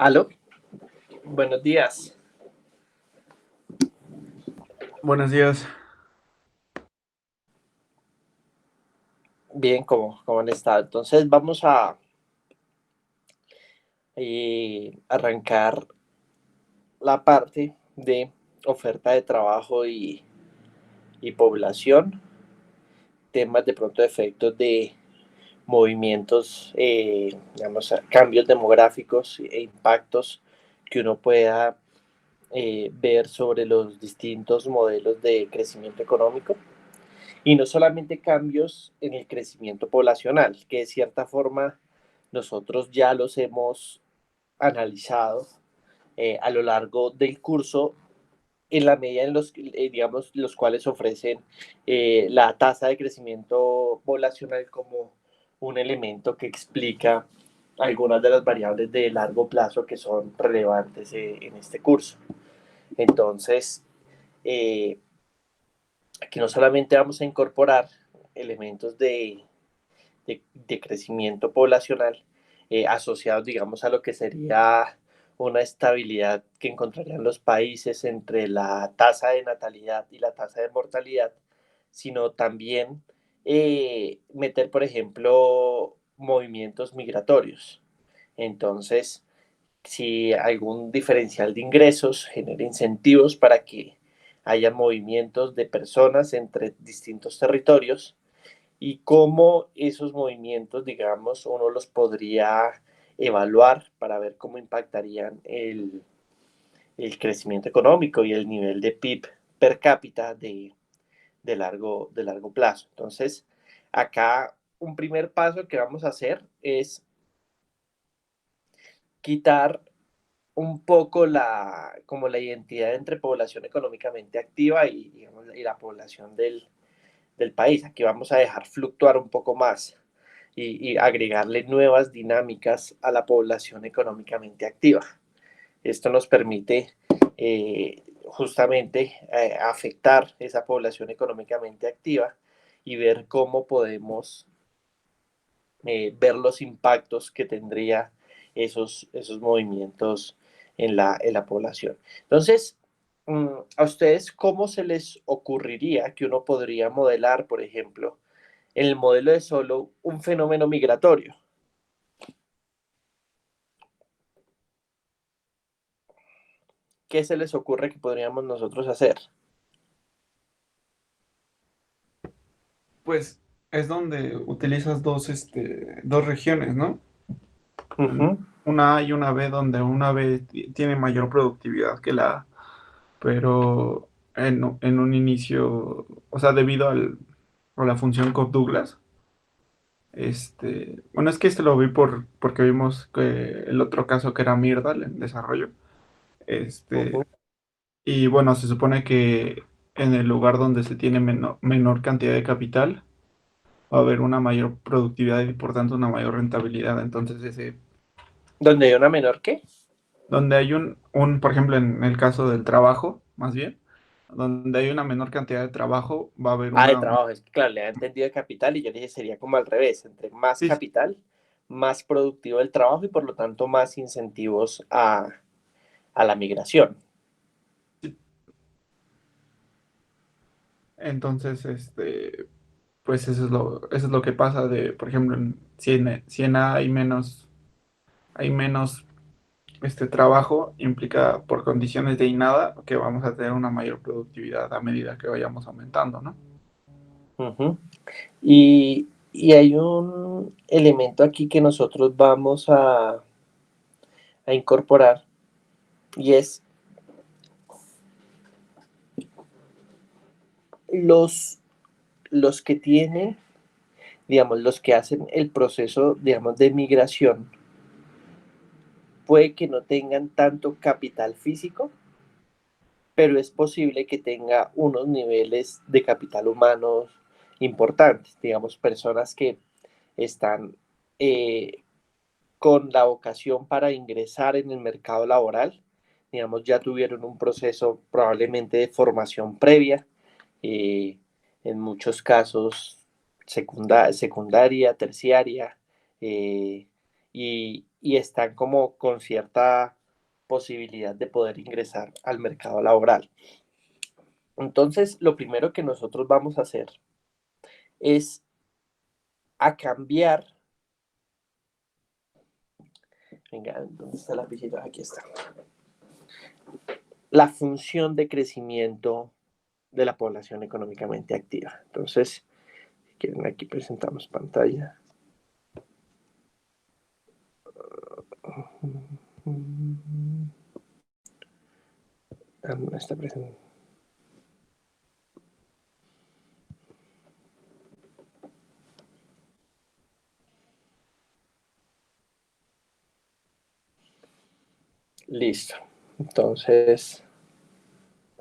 Aló, buenos días. Buenos días. Bien, ¿cómo han estado? Entonces vamos a arrancar la parte de oferta de trabajo y población, temas de pronto de efectos de movimientos, digamos, cambios demográficos e impactos que uno pueda ver sobre los distintos modelos de crecimiento económico. Y no solamente cambios en el crecimiento poblacional, que de cierta forma nosotros ya los hemos analizado a lo largo del curso en la medida en los, digamos, los cuales ofrecen la tasa de crecimiento poblacional como un elemento que explica algunas de las variables de largo plazo que son relevantes en este curso. Entonces, eh, aquí no solamente vamos a incorporar elementos de crecimiento poblacional asociados, digamos, a lo que sería una estabilidad que encontrarían los países entre la tasa de natalidad y la tasa de mortalidad, sino también meter, por ejemplo, movimientos migratorios. Entonces, si algún diferencial de ingresos genera incentivos para que haya movimientos de personas entre distintos territorios, y cómo esos movimientos, digamos, uno los podría evaluar para ver cómo impactarían el crecimiento económico y el nivel de PIB per cápita de largo plazo. Entonces, acá un primer paso que vamos a hacer es quitar un poco como la identidad entre población económicamente activa y, digamos, y la población del país. Aquí vamos a dejar fluctuar un poco más y agregarle nuevas dinámicas a la población económicamente activa. Esto nos permite justamente afectar esa población económicamente activa y ver cómo podemos ver los impactos que tendría esos movimientos en la población. Entonces, ¿a ustedes cómo se les ocurriría que uno podría modelar, por ejemplo, en el modelo de solo un fenómeno migratorio? ¿Qué se les ocurre que podríamos nosotros hacer? Pues es donde utilizas dos regiones, ¿no? Ujú. Una A y una B, donde una B tiene mayor productividad que la A, pero en un inicio, o sea, a la función Cobb-Douglas, bueno, es que lo vi porque vimos que el otro caso que era Myrdal en desarrollo, Ujú. y bueno, se supone que en el lugar donde se tiene menor cantidad de capital, va a haber una mayor productividad y por tanto una mayor rentabilidad. Entonces, ¿Donde hay una menor qué? donde hay por ejemplo, en el caso del trabajo, más bien, donde hay una menor cantidad de trabajo, va a haber Ah, de una... trabajo. Es que, claro, le ha entendido de capital y yo le dije sería como al revés. Entre más Sí, capital, más productivo el trabajo y por lo tanto más incentivos a la migración. sí. Entonces, pues eso es lo que pasa por ejemplo, si en A hay menos trabajo, implica por condiciones de nada que vamos a tener una mayor productividad a medida que vayamos aumentando, ¿no? Ujú. Y hay un elemento aquí que nosotros vamos a incorporar y es los, los que tienen, digamos, los que hacen el proceso, digamos, de migración, puede que no tengan tanto capital físico, pero es posible que tenga unos niveles de capital humano importantes, digamos, personas que están eh, con la vocación para ingresar en el mercado laboral, digamos, ya tuvieron un proceso probablemente de formación previa, eh, en muchos casos secundaria, terciaria, y están como con cierta posibilidad de poder ingresar al mercado laboral. Entonces, lo primero que nosotros vamos a hacer es a cambiar. Venga, ¿dónde está la lapicito? Aquí está. La función de crecimiento de la población económicamente activa. Entonces, si quieren, aquí presentamos pantalla. No está presente. Listo. Entonces,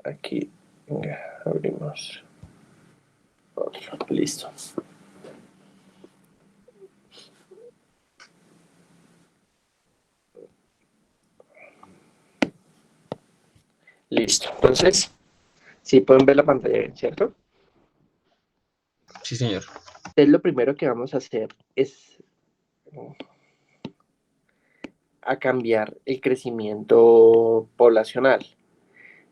aquí, venga, abrimos otro. Listo. Listo. Entonces, sí pueden ver la pantalla bien, ¿cierto? Sí, señor. Entonces, lo primero que vamos a hacer es a cambiar el crecimiento poblacional.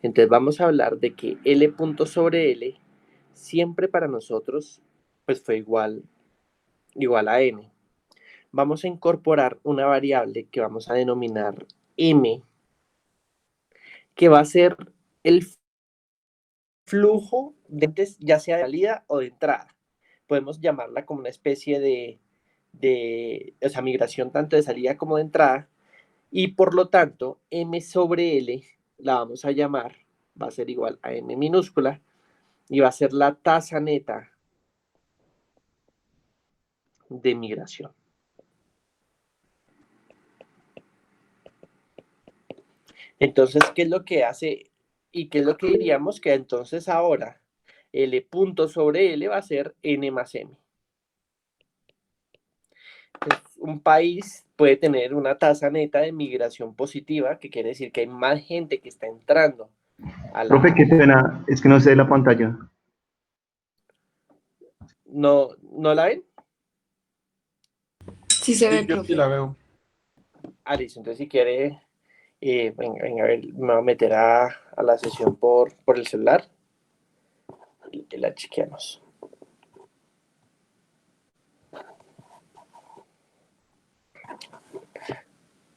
Entonces vamos a hablar de que L punto sobre L siempre para nosotros pues fue igual a N. Vamos a incorporar una variable que vamos a denominar M, que va a ser el flujo de ya sea de salida o de entrada. Podemos llamarla como una especie o sea, migración tanto de salida como de entrada, y por lo tanto M sobre L la vamos a llamar, va a ser igual a M minúscula, y va a ser la tasa neta de migración. Entonces, ¿qué es lo que hace y qué es lo que diríamos? Que entonces ahora L punto sobre L va a ser N más M. Entonces, un país puede tener una tasa neta de migración positiva, que quiere decir que hay más gente que está entrando a Profe, la... qué pena, es que no sé la pantalla. ¿No, no la ven? Sí se ve, Sí, yo sí profe. la veo. Listo, entonces si quiere, venga, a ver, me voy a meter a la sesión por el celular y la chequeamos.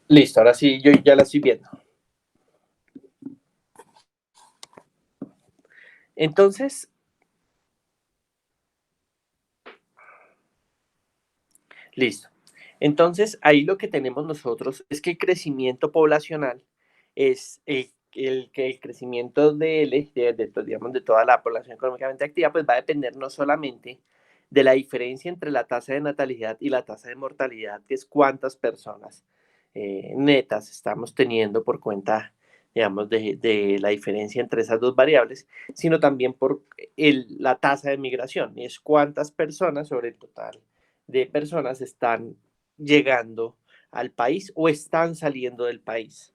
Listo, ahora sí, yo ya la estoy viendo. Entonces, listo. Entonces, ahí lo que tenemos nosotros es que el crecimiento poblacional es el crecimiento digamos, de toda la población económicamente activa, pues va a depender no solamente de la diferencia entre la tasa de natalidad y la tasa de mortalidad, que es cuántas personas netas estamos teniendo por cuenta, digamos, de la diferencia entre esas dos variables, sino también por la tasa de migración, y es cuántas personas sobre el total de personas están llegando al país o están saliendo del país.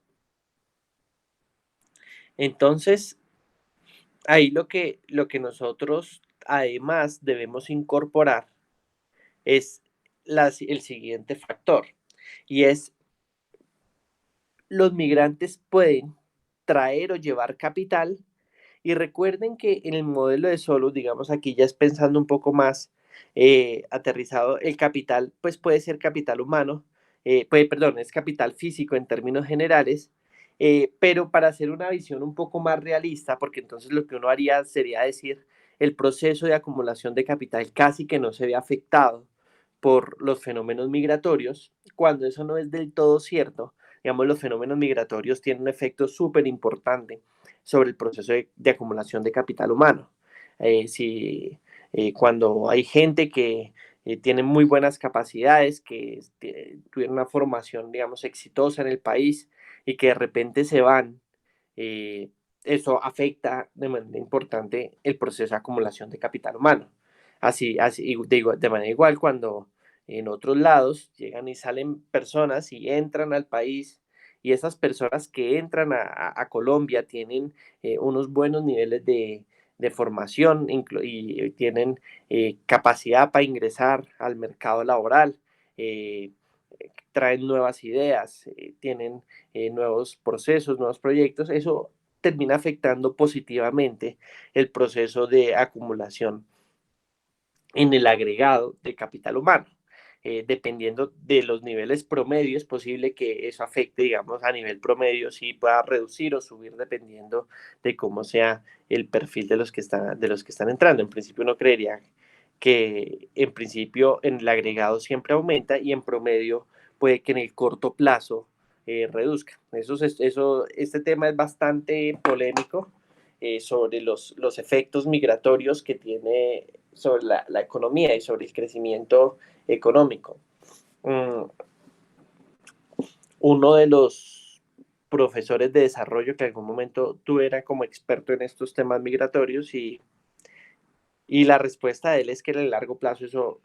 Entonces, ahí lo que nosotros además debemos incorporar es el siguiente factor, y es los migrantes pueden traer o llevar capital. Y recuerden que en el modelo de Solus, digamos aquí ya es pensando un poco más aterrizado, el capital pues puede ser capital humano, perdón, es capital físico en términos generales, pero para hacer una visión un poco más realista, porque entonces lo que uno haría sería decir, el proceso de acumulación de capital casi que no se ve afectado por los fenómenos migratorios, cuando eso no es del todo cierto. Digamos, los fenómenos migratorios tienen un efecto súper importante sobre el proceso de acumulación de capital humano. Cuando hay gente que tiene muy buenas capacidades, que tuvieron una formación, digamos, exitosa en el país y que de repente se van, eh, eso afecta de manera importante el proceso de acumulación de capital humano. Así de manera igual, cuando en otros lados llegan y salen personas y entran al país, y esas personas que entran a Colombia tienen unos buenos niveles de formación y tienen capacidad para ingresar al mercado laboral, traen nuevas ideas, tienen nuevos procesos, nuevos proyectos. Eso termina afectando positivamente el proceso de acumulación en el agregado de capital humano. Dependiendo de los niveles promedio, es posible que eso afecte, digamos, a nivel promedio, sí pueda reducir o subir dependiendo de cómo sea el perfil de los que están entrando. En principio uno creería que en principio en el agregado siempre aumenta y en promedio puede que en el corto plazo reduzca. Este tema es bastante polémico sobre los efectos migratorios que tiene sobre la economía y sobre el crecimiento económico. Uno de los profesores de desarrollo que en algún momento tú eras como experto en estos temas migratorios y la respuesta de él es que en el largo plazo eso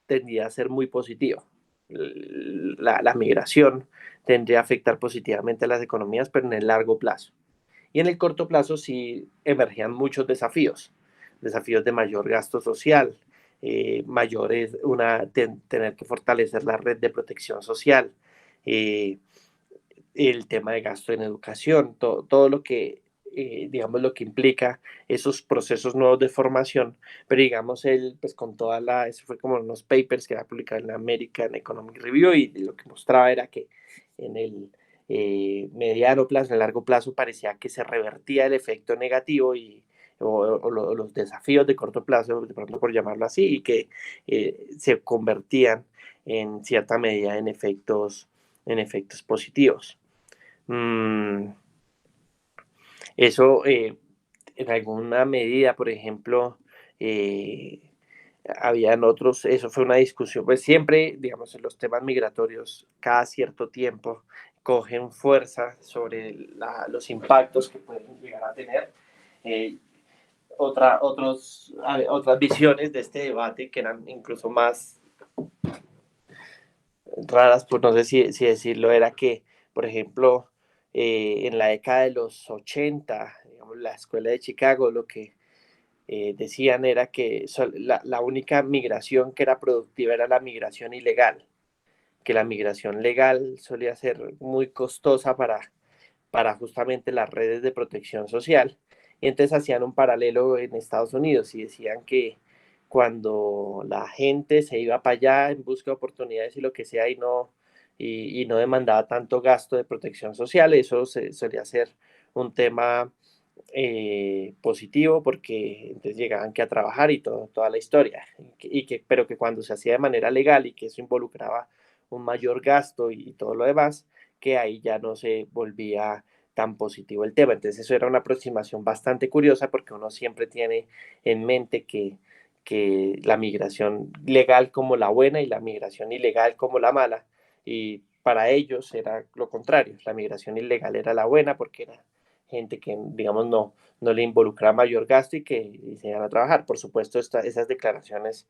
tendría a ser muy positivo. La migración tendría a afectar positivamente a las economías, pero en el largo plazo. Y en el corto plazo sí emergían muchos desafíos de mayor gasto social, mayores, tener que fortalecer la red de protección social, el tema de gasto en educación, todo lo que, digamos, lo que implica esos procesos nuevos de formación, pero digamos, él, pues con eso fue como unos papers que había publicado en la American Economic Review y lo que mostraba era que en el mediano plazo, en el largo plazo, parecía que se revertía el efecto negativo o los desafíos de corto plazo, de pronto por llamarlo así, y que se convertían en cierta medida en efectos positivos. Eso en alguna medida, por ejemplo, habían otros, eso fue una discusión, pues siempre, digamos, en los temas migratorios, cada cierto tiempo cogen fuerza sobre los impactos que pueden llegar a tener. Otras visiones de este debate que eran incluso más raras, pues no sé si decirlo, era que, por ejemplo, en la década de los 80, digamos, la escuela de Chicago, lo que decían era que la única migración que era productiva era la migración ilegal, que la migración legal solía ser muy costosa para justamente las redes de protección social. Y entonces hacían un paralelo en Estados Unidos y decían que cuando la gente se iba para allá en busca de oportunidades y lo que sea y no demandaba tanto gasto de protección social, eso solía ser un tema positivo porque entonces llegaban que a trabajar y toda la historia, pero que cuando se hacía de manera legal y que eso involucraba un mayor gasto y todo lo demás, que ahí ya no se volvía tan positivo el tema. Entonces eso era una aproximación bastante curiosa porque uno siempre tiene en mente que la migración legal como la buena y la migración ilegal como la mala, y para ellos era lo contrario, la migración ilegal era la buena porque era gente que, digamos, no le involucra mayor gasto y se iban a trabajar. Por supuesto, esas declaraciones,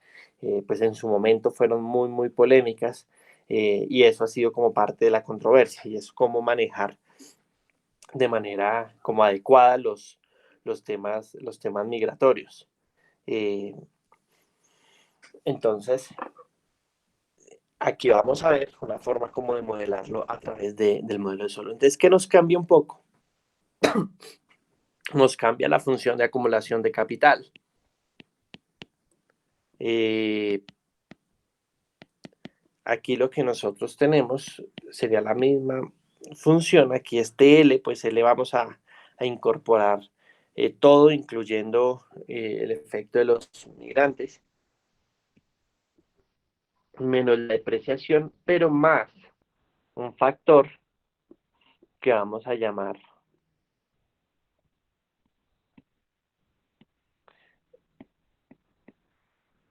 pues en su momento fueron muy, muy polémicas, y eso ha sido como parte de la controversia, y es cómo manejar de manera como adecuada los temas migratorios. Entonces, aquí vamos a ver una forma como de modelarlo a través del modelo de Solow. Entonces, ¿qué nos cambia un poco? Nos cambia la función de acumulación de capital. Aquí lo que nosotros tenemos sería la misma función. Aquí es TL, pues le vamos a incorporar todo, incluyendo el efecto de los migrantes, menos la depreciación, pero más un factor que vamos a llamar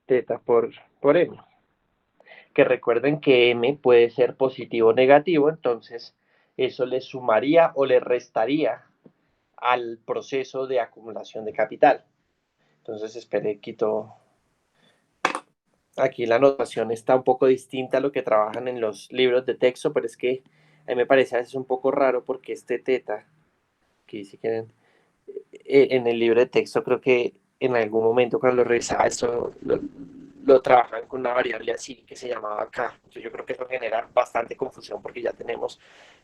teta por M. Que recuerden que M puede ser positivo o negativo, entonces eso le sumaría o le restaría al proceso de acumulación de capital. Entonces, espere, quito. Aquí la notación está un poco distinta a lo que trabajan en los libros de texto, pero es que a mí me parece a veces un poco raro porque este teta, que si quieren, en el libro de texto creo que en algún momento cuando lo revisaba esto lo trabajan con una variable así que se llamaba K. Entonces yo creo que eso genera bastante confusión porque ya tenemos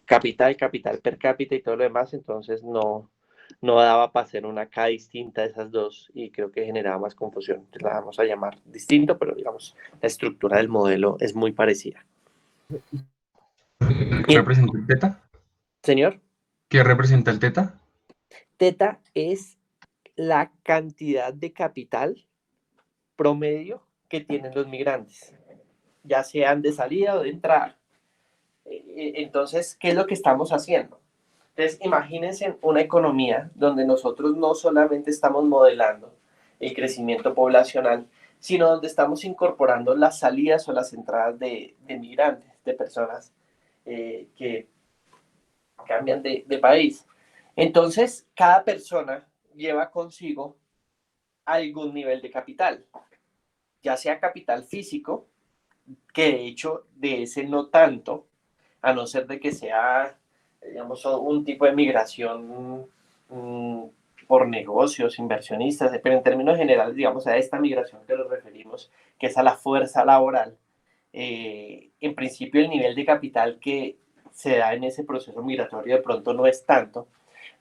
capital, capital per cápita y todo lo demás, entonces no daba para hacer una K distinta de esas dos y creo que generaba más confusión. Entonces la vamos a llamar distinto, pero digamos, la estructura del modelo es muy parecida. ¿Qué representa el teta? Señor, ¿Qué representa el teta? teta es la cantidad de capital promedio que tienen los migrantes, ya sean de salida o de entrada. Entonces, ¿qué es lo que estamos haciendo? Entonces, imagínense una economía donde nosotros no solamente estamos modelando el crecimiento poblacional, sino donde estamos incorporando las salidas o las entradas de migrantes, de personas que cambian de país. Entonces, cada persona lleva consigo algún nivel de capital, ya sea capital físico, que de hecho de ese no tanto, a no ser de que sea, digamos, un tipo de migración por negocios, inversionistas, pero en términos generales, digamos, a esta migración que nos referimos, que es a la fuerza laboral, en principio el nivel de capital que se da en ese proceso migratorio de pronto no es tanto,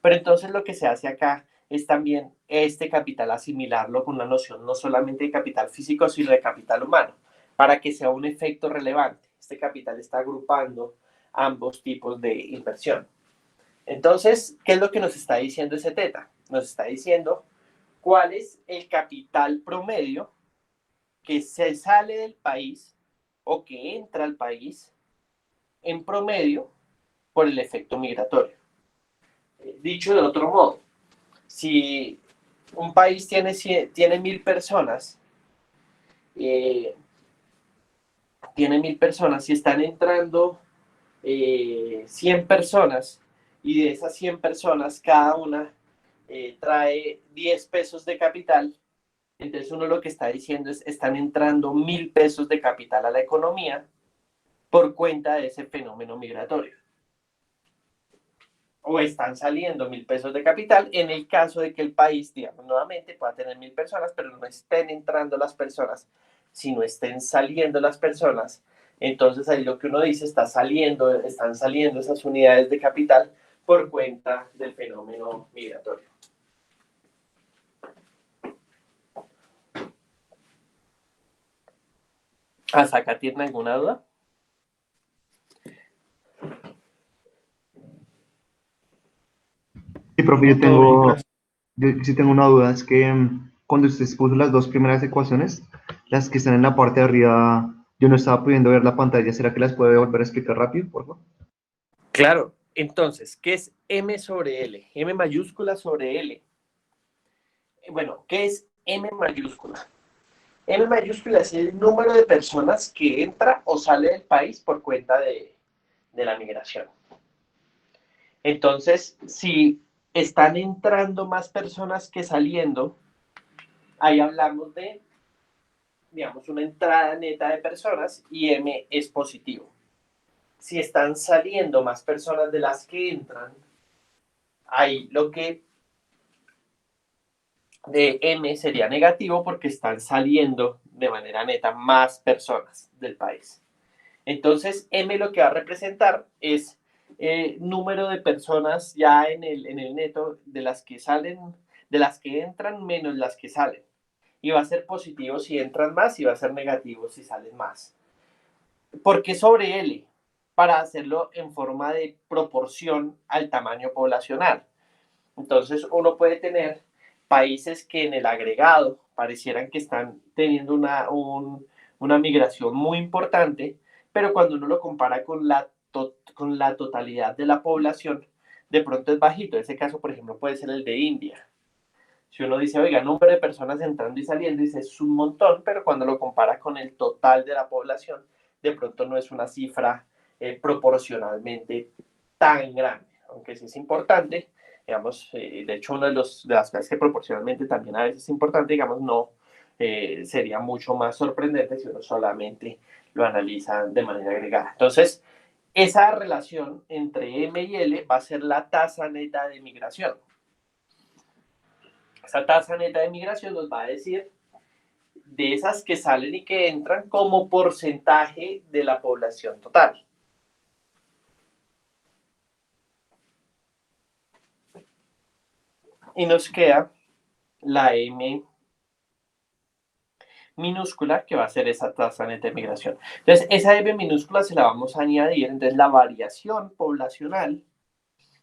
pero entonces lo que se hace acá es también este capital asimilarlo con una noción no solamente de capital físico, sino de capital humano, para que sea un efecto relevante. Este capital está agrupando ambos tipos de inversión. Entonces, ¿qué es lo que nos está diciendo ese teta? Nos está diciendo cuál es el capital promedio que se sale del país o que entra al país en promedio por el efecto migratorio. Dicho de otro modo, si un país tiene 1.000 personas, tiene 1.000 personas y están entrando 100 personas y de esas 100 personas cada una trae 10 pesos de capital, entonces uno lo que está diciendo es están entrando 1.000 pesos de capital a la economía por cuenta de ese fenómeno migratorio. O están saliendo 1.000 pesos de capital en el caso de que el país, digamos, nuevamente pueda tener 1.000 personas, pero no estén entrando las personas, sino estén saliendo las personas. Entonces ahí lo que uno dice, están saliendo esas unidades de capital por cuenta del fenómeno migratorio. ¿Hasta acá tienen alguna duda? Sí, profe, No, todo bien, gracias. yo sí tengo una duda, es que cuando usted expuso las dos primeras ecuaciones, las que están en la parte de arriba, yo no estaba pudiendo ver la pantalla, ¿será que las puede volver a explicar rápido, por favor? Claro, entonces, ¿qué es M sobre L? M mayúscula sobre L. Bueno, ¿qué es M mayúscula? M mayúscula es el número de personas que entra o sale del país por cuenta de la migración. Entonces, si están entrando más personas que saliendo, ahí hablamos de, digamos, una entrada neta de personas y M es positivo. Si están saliendo más personas de las que entran, ahí lo que de M sería negativo porque están saliendo de manera neta más personas del país. Entonces, M lo que va a representar es número de personas ya en el neto de las que salen, de las que entran menos las que salen. Y va a ser positivo si entran más y va a ser negativo si salen más. ¿Por qué sobre L? Para hacerlo en forma de proporción al tamaño poblacional. Entonces, uno puede tener países que en el agregado parecieran que están teniendo una migración muy importante, pero cuando uno lo compara con la totalidad de la población, de pronto es bajito. Ese caso, por ejemplo, puede ser el de India. Si uno dice, oiga, número de personas entrando y saliendo, dice, es un montón, pero cuando lo compara con el total de la población, de pronto no es una cifra proporcionalmente tan grande, aunque sí es importante, digamos, de hecho, una de las cosas que proporcionalmente también a veces es importante, digamos, no sería mucho más sorprendente si uno solamente lo analiza de manera agregada. Entonces, esa relación entre M y L va a ser la tasa neta de migración. Esa tasa neta de migración nos va a decir de esas que salen y que entran como porcentaje de la población total. Y nos queda la M minúscula, que va a ser esa tasa neta de migración. Entonces, esa M minúscula se la vamos a añadir. Entonces, la variación poblacional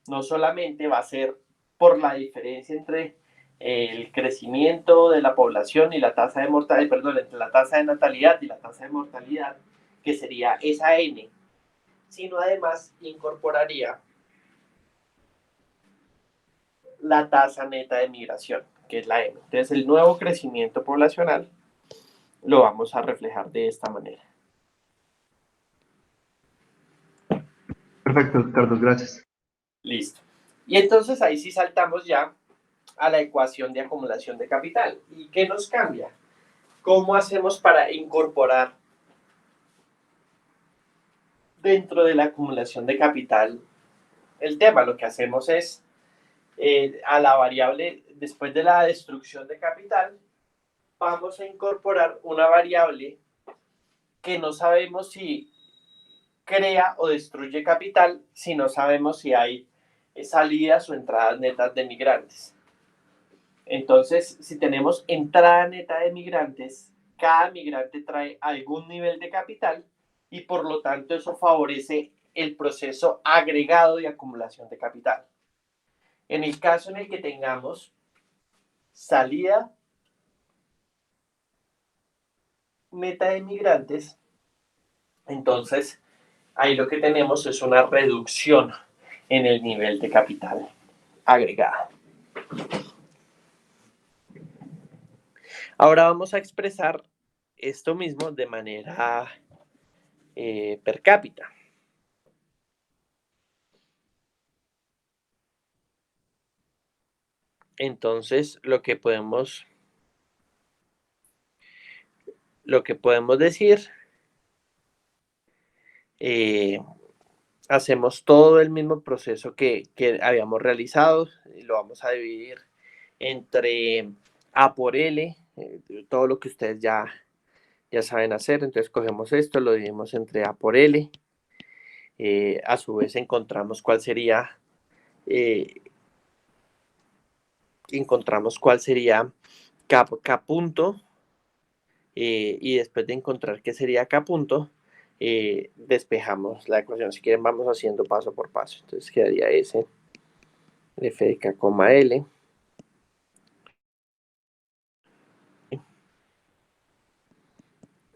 no solamente va a ser por la diferencia entre el crecimiento de la población y la tasa de mortalidad, perdón, entre la tasa de natalidad y la tasa de mortalidad, que sería esa N, sino además incorporaría la tasa neta de migración, que es la M. Entonces, el nuevo crecimiento poblacional lo vamos a reflejar de esta manera. Perfecto, Carlos, gracias. Listo. Y entonces ahí sí saltamos ya a la ecuación de acumulación de capital. ¿Y qué nos cambia? ¿Cómo hacemos para incorporar dentro de la acumulación de capital el tema? Lo que hacemos es a la variable, después de la destrucción de capital, vamos a incorporar una variable que no sabemos si crea o destruye capital, si no sabemos si hay salidas o entradas netas de migrantes. Entonces, si tenemos entrada neta de migrantes, cada migrante trae algún nivel de capital y por lo tanto eso favorece el proceso agregado de acumulación de capital. En el caso en el que tengamos salida neta de migrantes, entonces ahí lo que tenemos es una reducción en el nivel de capital agregado. Ahora vamos a expresar esto mismo de manera per cápita. Entonces, lo que podemos decir, hacemos todo el mismo proceso que habíamos realizado, y lo vamos a dividir entre A por L, todo lo que ustedes ya saben hacer. Entonces cogemos esto, lo dividimos entre A por L, a su vez encontramos cuál sería K punto, y después de encontrar qué sería K punto, despejamos la ecuación. Si quieren vamos haciendo paso por paso. Entonces quedaría S, F de K, L,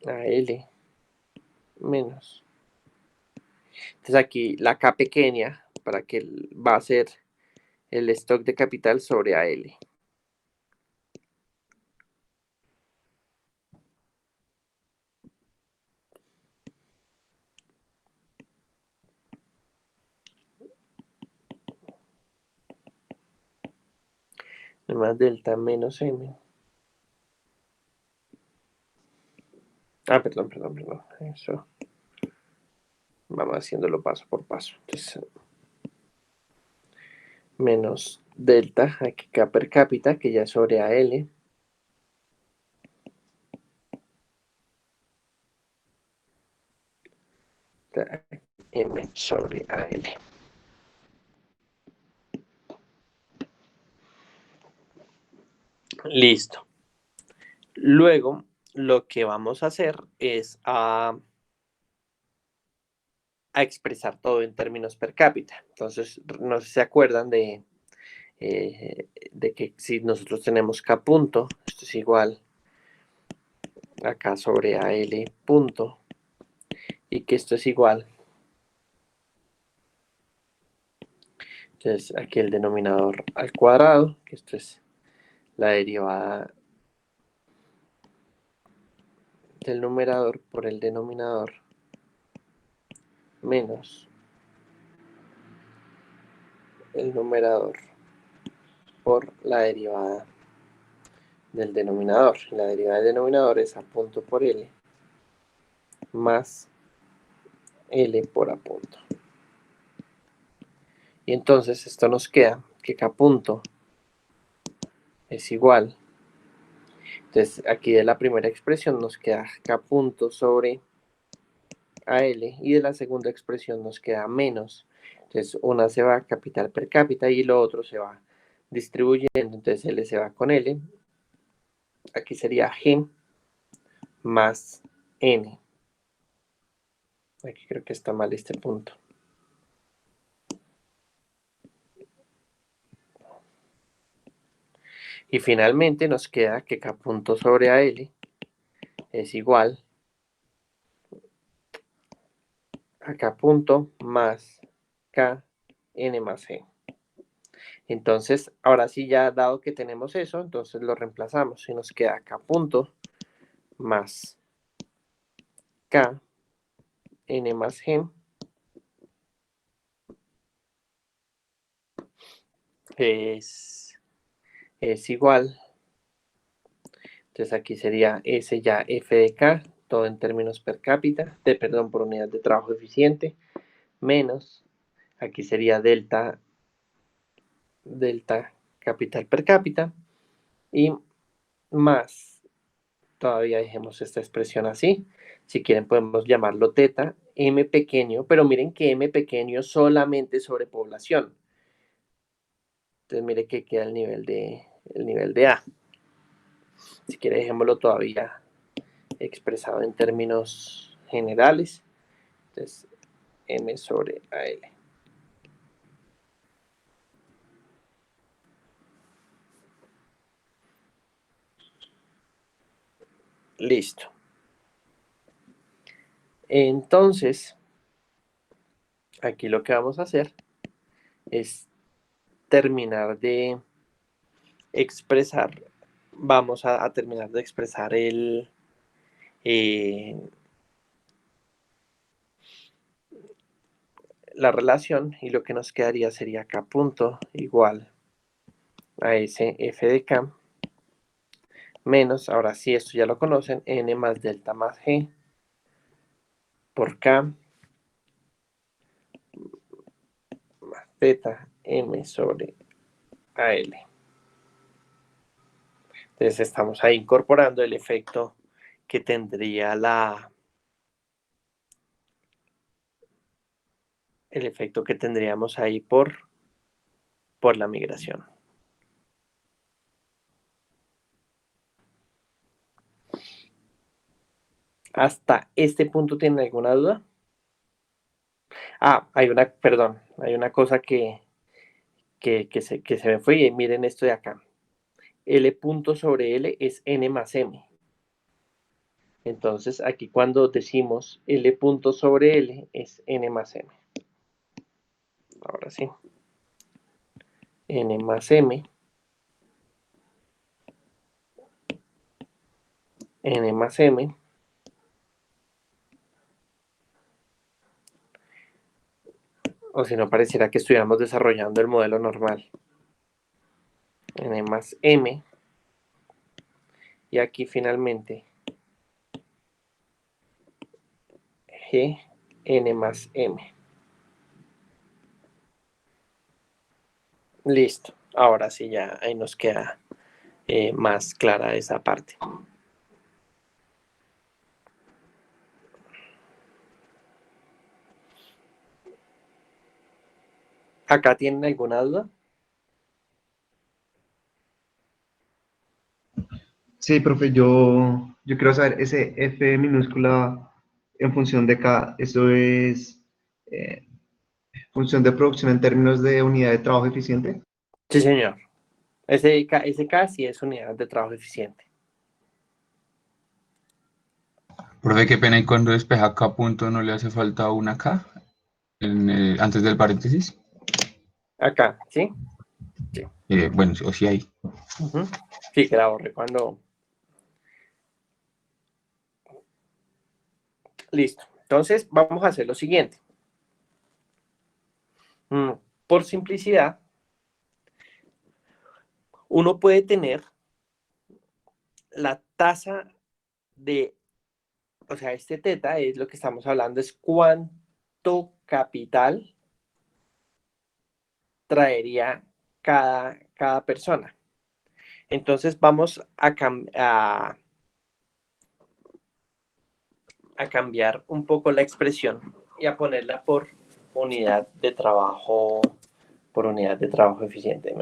a L menos. Entonces aquí la K pequeña, para que va a ser el stock de capital sobre AL. Más delta menos M. Perdón. Eso. Vamos haciéndolo paso por paso. Entonces, menos delta, aquí K per cápita, que ya es sobre AL. M sobre AL. Listo. Luego, lo que vamos a hacer es a expresar todo en términos per cápita. Entonces, no sé si se acuerdan de que si nosotros tenemos K punto, esto es igual a K sobre AL punto, y que esto es igual. Entonces, aquí el denominador al cuadrado, que esto es la derivada del numerador por el denominador, menos el numerador por la derivada del denominador. La derivada del denominador es A punto por L más L por A punto. Y entonces esto nos queda que K punto es igual Entonces, aquí de la primera expresión nos queda K punto sobre AL y de la segunda expresión nos queda menos. Entonces, una se va a capital per cápita y lo otro se va distribuyendo. Entonces, L se va con L. Aquí sería G más N. Aquí creo que está mal este punto. Y finalmente nos queda que K punto sobre AL es igual a K punto más K N más G. Entonces, ahora sí ya dado que tenemos eso, entonces lo reemplazamos y nos queda K punto más K N más G es igual. Entonces aquí sería S ya F de K, todo en términos per cápita, perdón, por unidad de trabajo eficiente, menos, aquí sería delta capital per cápita, y más, todavía dejemos esta expresión así, si quieren podemos llamarlo teta, M pequeño, pero miren que M pequeño solamente sobre población. Entonces mire que queda el nivel de A. Si quiere dejémoslo todavía expresado en términos generales. Entonces, M sobre AL. Listo. Entonces, aquí lo que vamos a hacer es terminar de expresar, vamos a terminar de expresar la relación y lo que nos quedaría sería K punto igual a S F de K menos, ahora sí, esto ya lo conocen, N más delta más G por K más teta M sobre AL. Entonces estamos ahí incorporando el efecto que tendría el efecto que tendríamos ahí por la migración. ¿Hasta este punto tienen alguna duda? Ah, hay una cosa que se me fue y miren esto de acá. L punto sobre L es N más M. Entonces aquí cuando decimos L punto sobre L es N más M. Ahora sí. N más M. N más M. O si no pareciera que estuviéramos desarrollando el modelo normal. N más M. Y aquí finalmente G N más M. Listo. Ahora sí ya ahí nos queda más clara esa parte. ¿Acá tienen alguna duda? Sí, profe, yo quiero saber ese F minúscula en función de K, ¿eso es función de producción en términos de unidad de trabajo eficiente? Sí, señor. Ese K sí es unidad de trabajo eficiente. Profe, qué pena, y cuando despeja K punto no le hace falta una K antes del paréntesis. Acá, ¿sí? Sí. Bueno, o sí hay. Uh-huh. Sí, que la borré cuando... Listo. Entonces, vamos a hacer lo siguiente. Por simplicidad, uno puede tener la tasa de... O sea, este teta es lo que estamos hablando, es cuánto capital traería cada persona. Entonces vamos a cambiar un poco la expresión y a ponerla por unidad de trabajo, eficiente.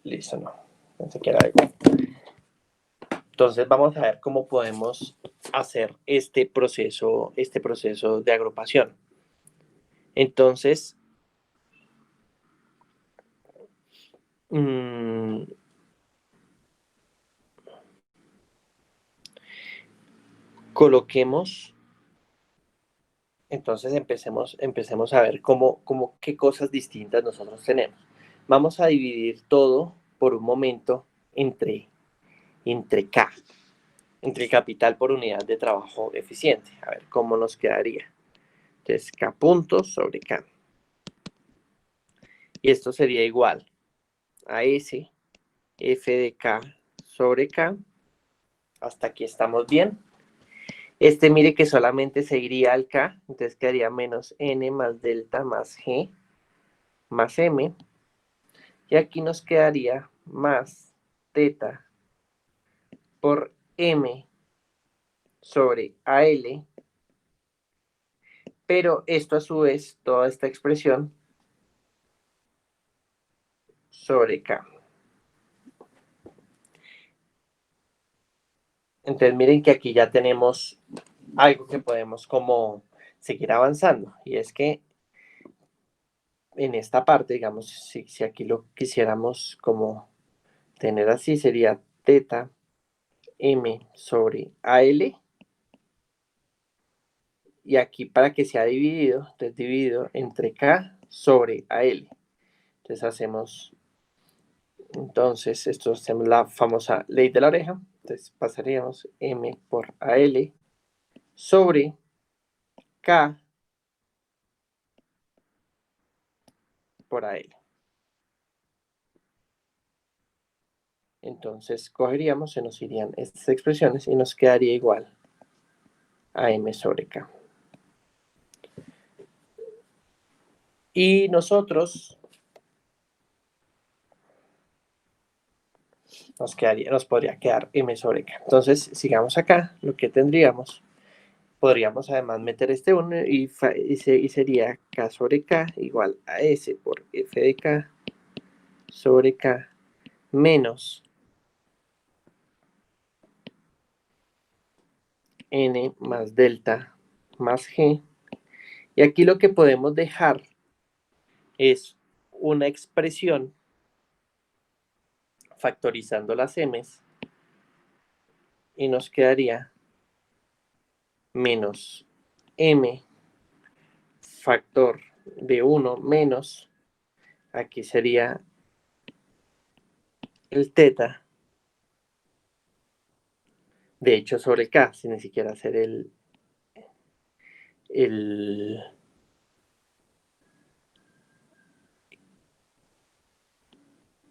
Listo, no. Pensé que era algo. Entonces vamos a ver cómo podemos hacer este proceso de agrupación. Entonces, coloquemos, entonces empecemos a ver qué cosas distintas nosotros tenemos. Vamos a dividir todo por un momento entre K, entre el capital por unidad de trabajo eficiente. A ver cómo nos quedaría. Entonces, K puntos sobre K. Y esto sería igual a S, F de K sobre K. Hasta aquí estamos bien. Mire que solamente se iría al K, entonces quedaría menos N más delta más G más M. Y aquí nos quedaría más teta por M sobre AL. Pero esto a su vez, toda esta expresión sobre K. Entonces miren que aquí ya tenemos algo que podemos como seguir avanzando. Y es que en esta parte, digamos, si aquí lo quisiéramos como tener así, sería teta M sobre AL. Y aquí para que sea dividido, entonces dividido entre K sobre AL. Entonces esto hacemos la famosa ley de la oreja. Entonces pasaríamos M por AL sobre K por AL. Entonces cogeríamos, se nos irían estas expresiones y nos quedaría igual a M sobre K. Y nos podría quedar M sobre K. Entonces, sigamos acá, lo que tendríamos, podríamos además meter este 1 y sería K sobre K igual a S por F de K sobre K menos N más delta más G. Y aquí lo que podemos dejar es una expresión factorizando las M's y nos quedaría menos M factor de 1 menos, aquí sería el teta, de hecho sobre K, sin ni siquiera hacer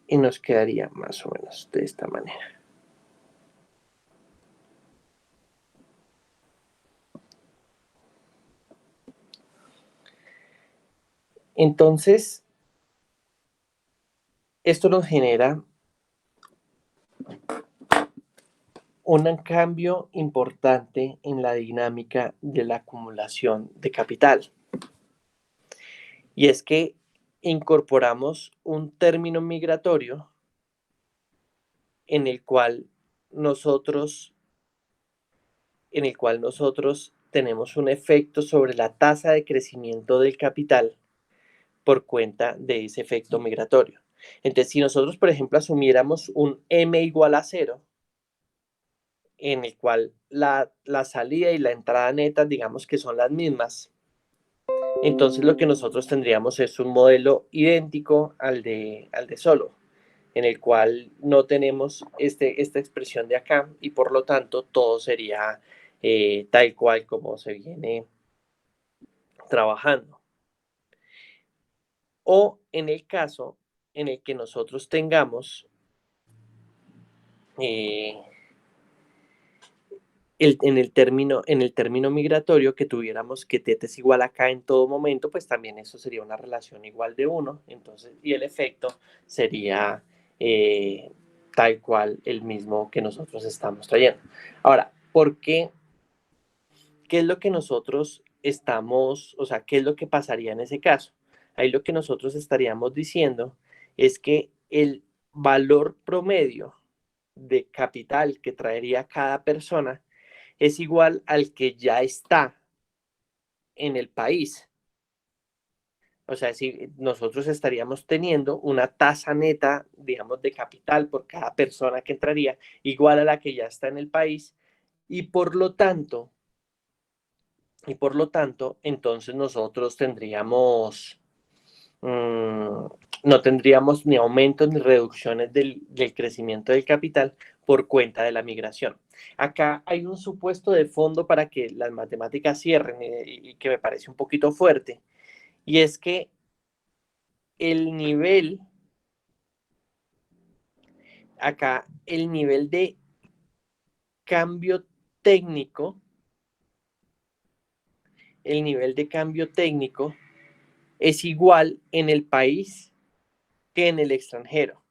y nos quedaría más o menos de esta manera. Entonces, esto nos genera un cambio importante en la dinámica de la acumulación de capital. Y es que incorporamos un término migratorio en el cual nosotros tenemos un efecto sobre la tasa de crecimiento del capital por cuenta de ese efecto migratorio. Entonces, si nosotros, por ejemplo, asumiéramos un M igual a 0, en el cual la salida y la entrada neta, digamos que son las mismas, entonces lo que nosotros tendríamos es un modelo idéntico al de solo, en el cual no tenemos esta expresión de acá y por lo tanto todo sería tal cual como se viene trabajando. O en el caso en el que nosotros tengamos en el término migratorio que tuviéramos que teta es igual acá en todo momento, pues también eso sería una relación igual de 1, entonces, y el efecto sería tal cual el mismo que nosotros estamos trayendo. Ahora, ¿por qué? ¿Qué es lo que nosotros estamos, o sea, qué es lo que pasaría en ese caso? Ahí lo que nosotros estaríamos diciendo es que el valor promedio de capital que traería cada persona es igual al que ya está en el país. O sea, si nosotros estaríamos teniendo una tasa neta, digamos, de capital por cada persona que entraría, igual a la que ya está en el país, y por lo tanto, entonces nosotros tendríamos, no tendríamos ni aumentos ni reducciones del crecimiento del capital por cuenta de la migración. Acá hay un supuesto de fondo para que las matemáticas cierren y que me parece un poquito fuerte, y es que el nivel, acá, el nivel de cambio técnico, el nivel de cambio técnico es igual en el país que en el extranjero.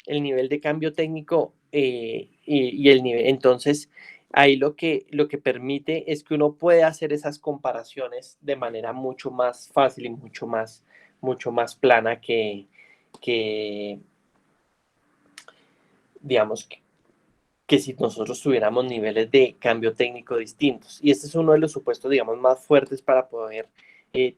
El nivel de cambio técnico y el nivel, entonces ahí lo que permite es que uno puede hacer esas comparaciones de manera mucho más fácil y mucho más plana que digamos, que si nosotros tuviéramos niveles de cambio técnico distintos. Y este es uno de los supuestos, digamos, más fuertes para poder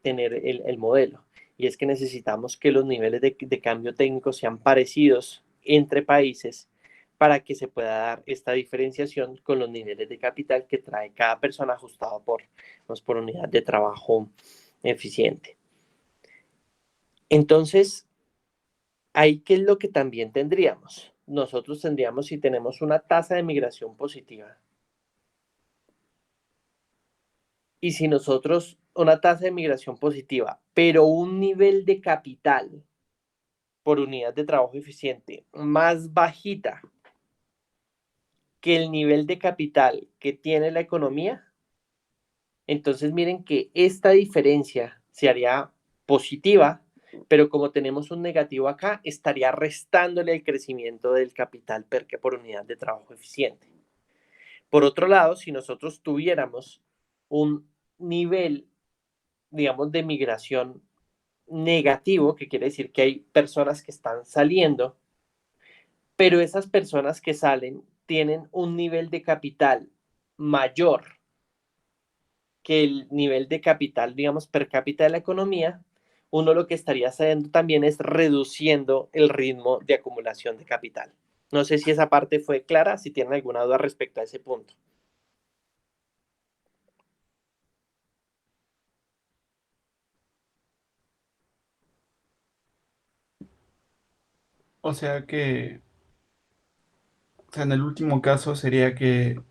tener el modelo. Y es que necesitamos que los niveles de cambio técnico sean parecidos entre países para que se pueda dar esta diferenciación con los niveles de capital que trae cada persona ajustado por unidad de trabajo eficiente. Entonces, ahí, ¿qué es lo que también tendríamos? Nosotros tendríamos, si tenemos una tasa de migración positiva, y si nosotros, una tasa de migración positiva, pero un nivel de capital por unidad de trabajo eficiente más bajita que el nivel de capital que tiene la economía, entonces miren que esta diferencia se haría positiva, pero como tenemos un negativo acá, estaría restándole el crecimiento del capital por unidad de trabajo eficiente. Por otro lado, si nosotros tuviéramos un nivel, digamos, de migración negativo, que quiere decir que hay personas que están saliendo, pero esas personas que salen tienen un nivel de capital mayor que el nivel de capital, digamos, per cápita de la economía, uno lo que estaría haciendo también es reduciendo el ritmo de acumulación de capital. No sé si esa parte fue clara, si tienen alguna duda respecto a ese punto. O sea que, o sea, en el último caso sería que,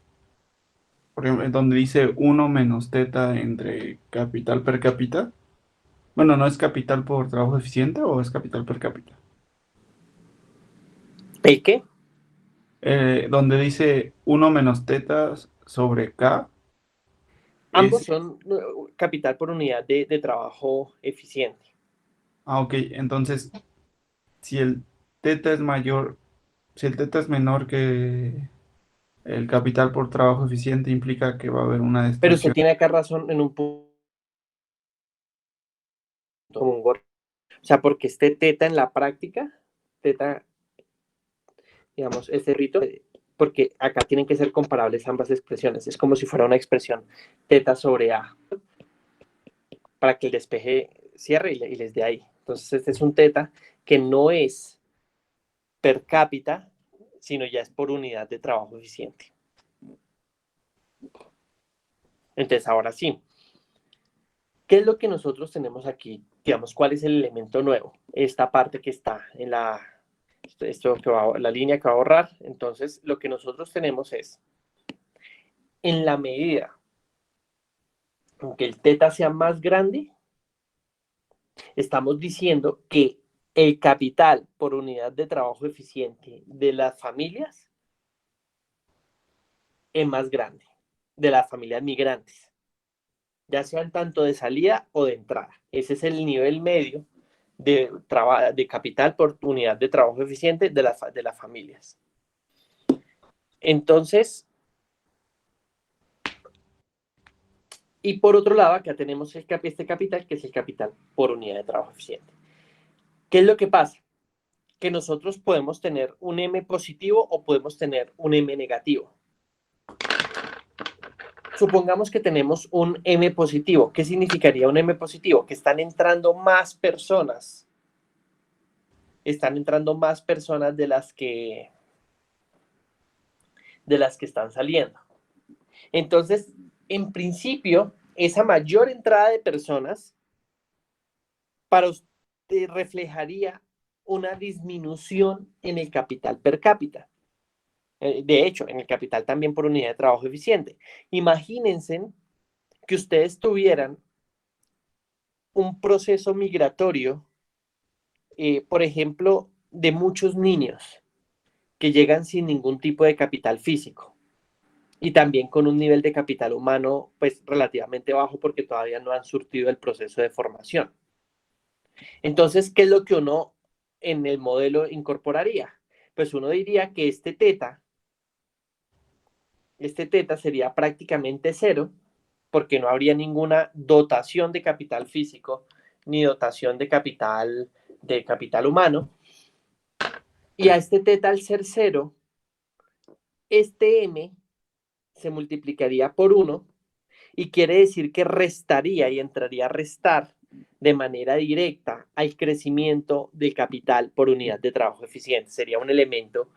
por ejemplo, donde dice uno menos teta entre capital per cápita. Bueno, ¿no es capital por trabajo eficiente o es capital per cápita? ¿El qué? Donde dice uno menos tetas sobre K, Ambos es... son capital por unidad de trabajo eficiente. Ah, ok, entonces, si el teta es mayor, si el teta es menor que el capital por trabajo eficiente, implica que va a haber una Pero usted destrucción. tiene acá razón en un punto como un gorro. O sea, porque este teta en la práctica, teta, digamos, este rito, porque acá tienen que ser comparables ambas expresiones. Es como si fuera una expresión teta sobre A, para que el despeje cierre y les dé ahí. Entonces, este es un teta que no es per cápita, sino ya es por unidad de trabajo eficiente. Entonces, ahora sí, ¿qué es lo que nosotros tenemos aquí? Digamos, ¿cuál es el elemento nuevo? Esta parte que está en la línea que va a borrar. Entonces, lo que nosotros tenemos es, en la medida en que el teta sea más grande, estamos diciendo que el capital por unidad de trabajo eficiente de las familias es más grande de las familias migrantes, ya sean tanto de salida o de entrada. Ese es el nivel medio de capital por unidad de trabajo eficiente de las familias. Entonces, y por otro lado, acá tenemos este capital, que es el capital por unidad de trabajo eficiente. ¿Qué es lo que pasa? Que nosotros podemos tener un M positivo o podemos tener un M negativo. Supongamos que tenemos un M positivo. ¿Qué significaría un M positivo? Que están entrando más personas. Están entrando más personas de las que están saliendo. Entonces, en principio, esa mayor entrada de personas para usted reflejaría una disminución en el capital per cápita. De hecho, en el capital también por unidad de trabajo eficiente. Imagínense que ustedes tuvieran un proceso migratorio, por ejemplo, de muchos niños que llegan sin ningún tipo de capital físico y también con un nivel de capital humano pues relativamente bajo porque todavía no han surtido el proceso de formación. Entonces, ¿qué es lo que uno en el modelo incorporaría? Pues uno diría que este teta sería prácticamente cero porque no habría ninguna dotación de capital físico ni dotación de capital humano. Y a este teta al ser cero, este m se multiplicaría por 1 y quiere decir que restaría y entraría a restar de manera directa al crecimiento del capital por unidad de trabajo eficiente. Sería un elemento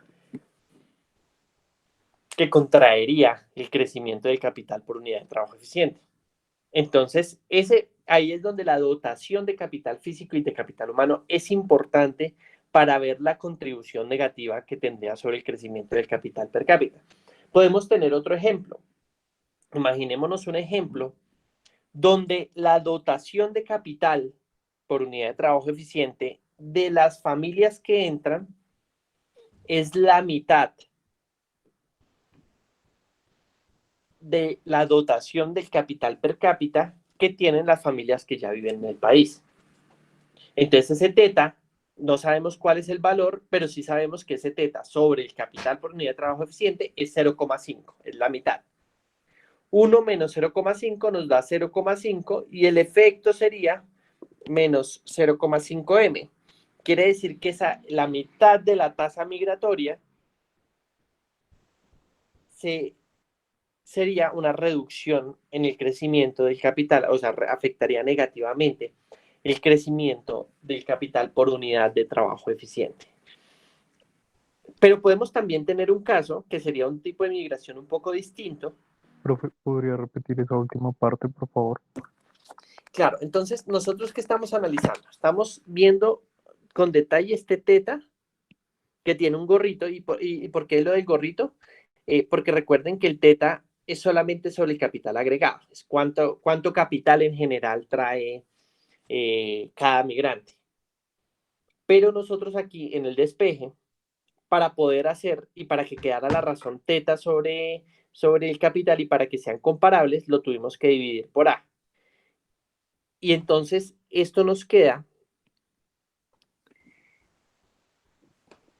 que contraería el crecimiento del capital por unidad de trabajo eficiente. Entonces, ahí es donde la dotación de capital físico y de capital humano es importante para ver la contribución negativa que tendría sobre el crecimiento del capital per cápita. Podemos tener otro ejemplo. Imaginémonos un ejemplo donde la dotación de capital por unidad de trabajo eficiente de las familias que entran es la mitad de la dotación del capital per cápita que tienen las familias que ya viven en el país. Entonces ese teta, no sabemos cuál es el valor, pero sí sabemos que ese teta sobre el capital por unidad de trabajo eficiente es 0,5, es la mitad. 1 menos 0,5 nos da 0,5 y el efecto sería menos 0,5m. Quiere decir que la mitad de la tasa migratoria sería una reducción en el crecimiento del capital, o sea, afectaría negativamente el crecimiento del capital por unidad de trabajo eficiente. Pero podemos también tener un caso que sería un tipo de migración un poco distinto. Profe, ¿podría repetir esa última parte, por favor? Claro, entonces nosotros ¿qué estamos analizando? Estamos viendo con detalle este teta que tiene un gorrito. ¿Y por qué lo del gorrito? Porque recuerden que el teta es solamente sobre el capital agregado. Es cuánto capital en general trae cada migrante. Pero nosotros aquí en el despeje, para poder hacer y para que quedara la razón teta sobre el capital y para que sean comparables, lo tuvimos que dividir por A. Y entonces esto nos queda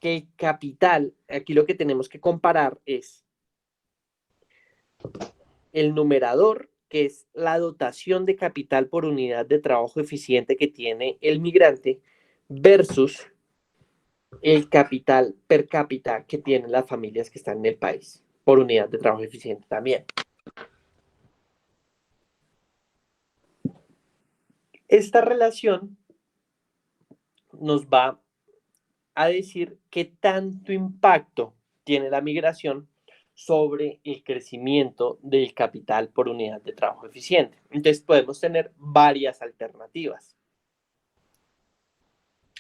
que el capital, aquí lo que tenemos que comparar es el numerador, que es la dotación de capital por unidad de trabajo eficiente que tiene el migrante, versus el capital per cápita que tienen las familias que están en el país, por unidad de trabajo eficiente también. Esta relación nos va a decir qué tanto impacto tiene la migración sobre el crecimiento del capital por unidad de trabajo eficiente. Entonces podemos tener varias alternativas.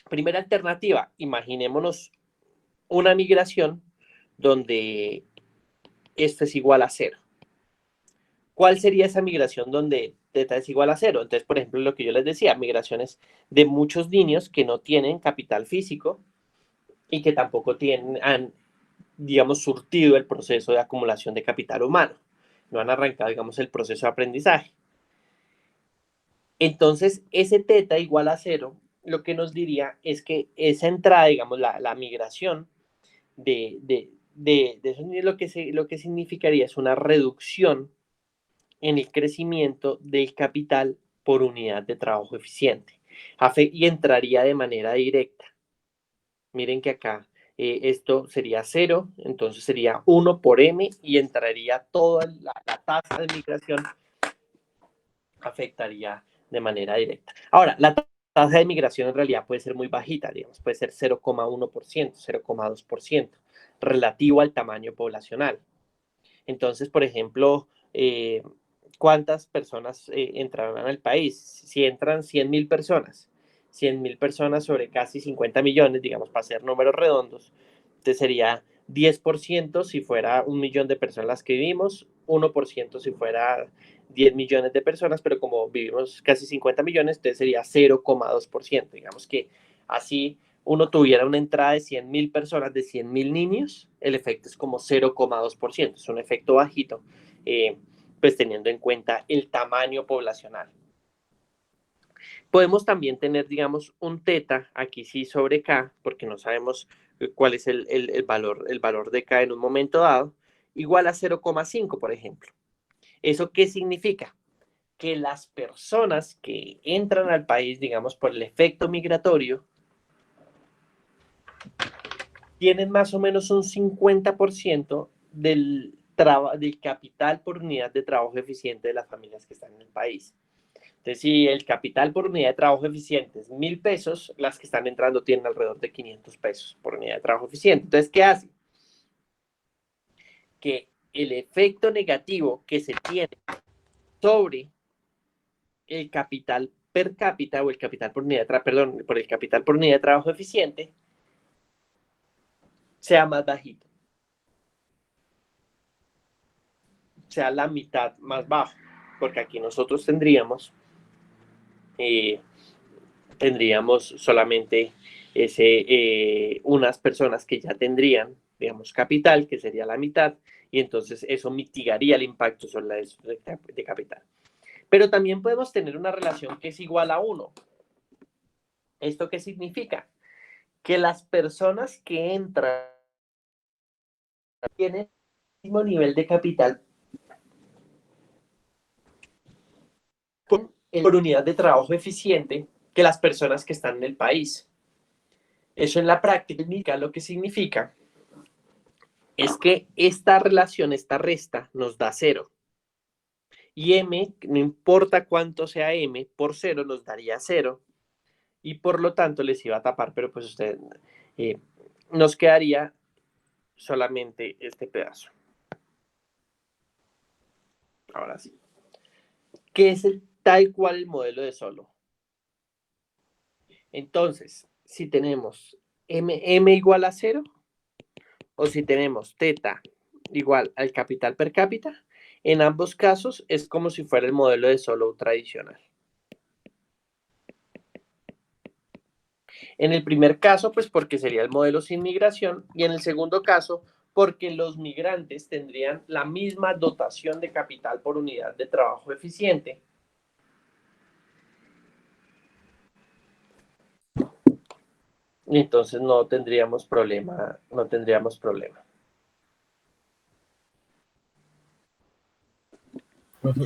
Primera alternativa, imaginémonos una migración donde esto es igual a 0. ¿Cuál sería esa migración donde teta es igual a 0? Entonces, por ejemplo, lo que yo les decía, migraciones de muchos niños que no tienen capital físico y que tampoco digamos, surtido el proceso de acumulación de capital humano, no han arrancado, digamos, el proceso de aprendizaje. Entonces, ese teta igual a 0, lo que nos diría es que esa entrada, digamos, la migración de esos niños, lo que significaría es una reducción en el crecimiento del capital por unidad de trabajo eficiente y entraría de manera directa. Miren que acá esto sería 0, entonces sería 1 por m y entraría toda la tasa de migración, afectaría de manera directa. Ahora, la tasa de migración en realidad puede ser muy bajita, digamos, puede ser 0,1%, 0,2%, relativo al tamaño poblacional. Entonces, por ejemplo, ¿cuántas personas entrarán al país? Si entran 100.000 personas, 100.000 personas sobre casi 50 millones, digamos, para hacer números redondos, entonces sería 10% si fuera 1 millón de personas las que vivimos, 1% si fuera 10 millones de personas, pero como vivimos casi 50 millones, entonces sería 0,2%. Digamos que así uno tuviera una entrada de 100.000 personas, de 100.000 niños, el efecto es como 0,2%, es un efecto bajito, pues teniendo en cuenta el tamaño poblacional. Podemos también tener, digamos, un teta, aquí sí sobre K, porque no sabemos cuál es el valor de K en un momento dado, igual a 0,5, por ejemplo. ¿Eso qué significa? Que las personas que entran al país, digamos, por el efecto migratorio, tienen más o menos un 50% del capital por unidad de trabajo eficiente de las familias que están en el país. Entonces, si el capital por unidad de trabajo eficiente es 1.000 pesos, las que están entrando tienen alrededor de 500 pesos por unidad de trabajo eficiente. Entonces, ¿qué hace? Que el efecto negativo que se tiene sobre el capital per cápita o el capital por unidad por el capital por unidad de trabajo eficiente sea más bajito, sea la mitad más bajo, porque aquí nosotros tendríamos solamente unas personas que ya tendrían, digamos, capital, que sería la mitad, y entonces eso mitigaría el impacto sobre la de capital. Pero también podemos tener una relación que es igual a 1. ¿Esto qué significa? Que las personas que entran tienen el mismo nivel de capital por unidad de trabajo eficiente que las personas que están en el país. Eso en la práctica lo que significa es que esta relación, esta resta, nos da 0. Y m, no importa cuánto sea m, por 0 nos daría 0. Y por lo tanto les iba a tapar, pero pues usted nos quedaría solamente este pedazo. Ahora sí. ¿Qué es tal cual el modelo de Solow? Entonces, si tenemos m igual a 0, o si tenemos teta igual al capital per cápita, en ambos casos es como si fuera el modelo de Solow tradicional. En el primer caso, pues porque sería el modelo sin migración, y en el segundo caso, porque los migrantes tendrían la misma dotación de capital por unidad de trabajo eficiente. Y entonces no tendríamos problema, Profe,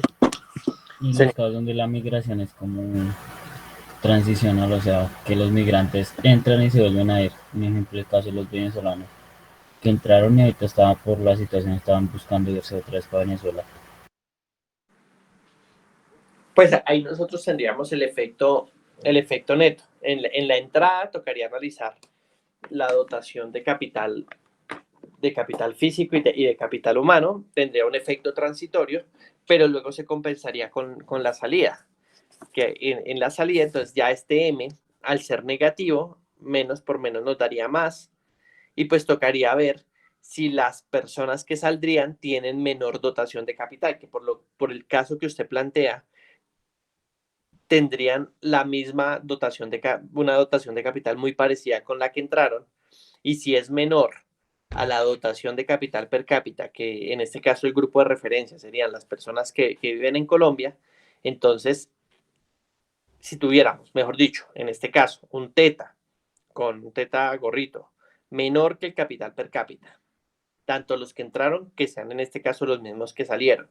y Sí. los casos donde la migración es como transicional, o sea, que los migrantes entran y se vuelven a ir. Un ejemplo, el caso de los venezolanos, que entraron y ahorita estaban por la situación, estaban buscando irse otra vez para Venezuela. Pues ahí nosotros tendríamos el efecto neto. En la entrada tocaría analizar la dotación de capital físico y de capital humano, tendría un efecto transitorio, pero luego se compensaría con la salida, que en la salida entonces ya este m, al ser negativo, menos por menos nos daría más, y pues tocaría ver si las personas que saldrían tienen menor dotación de capital, que por el caso que usted plantea, tendrían la misma dotación una dotación de capital muy parecida con la que entraron, y si es menor a la dotación de capital per cápita, que en este caso el grupo de referencia serían las personas que viven en Colombia, entonces, si tuviéramos, mejor dicho, en este caso, un teta con un teta gorrito menor que el capital per cápita, tanto los que entraron que sean en este caso los mismos que salieron.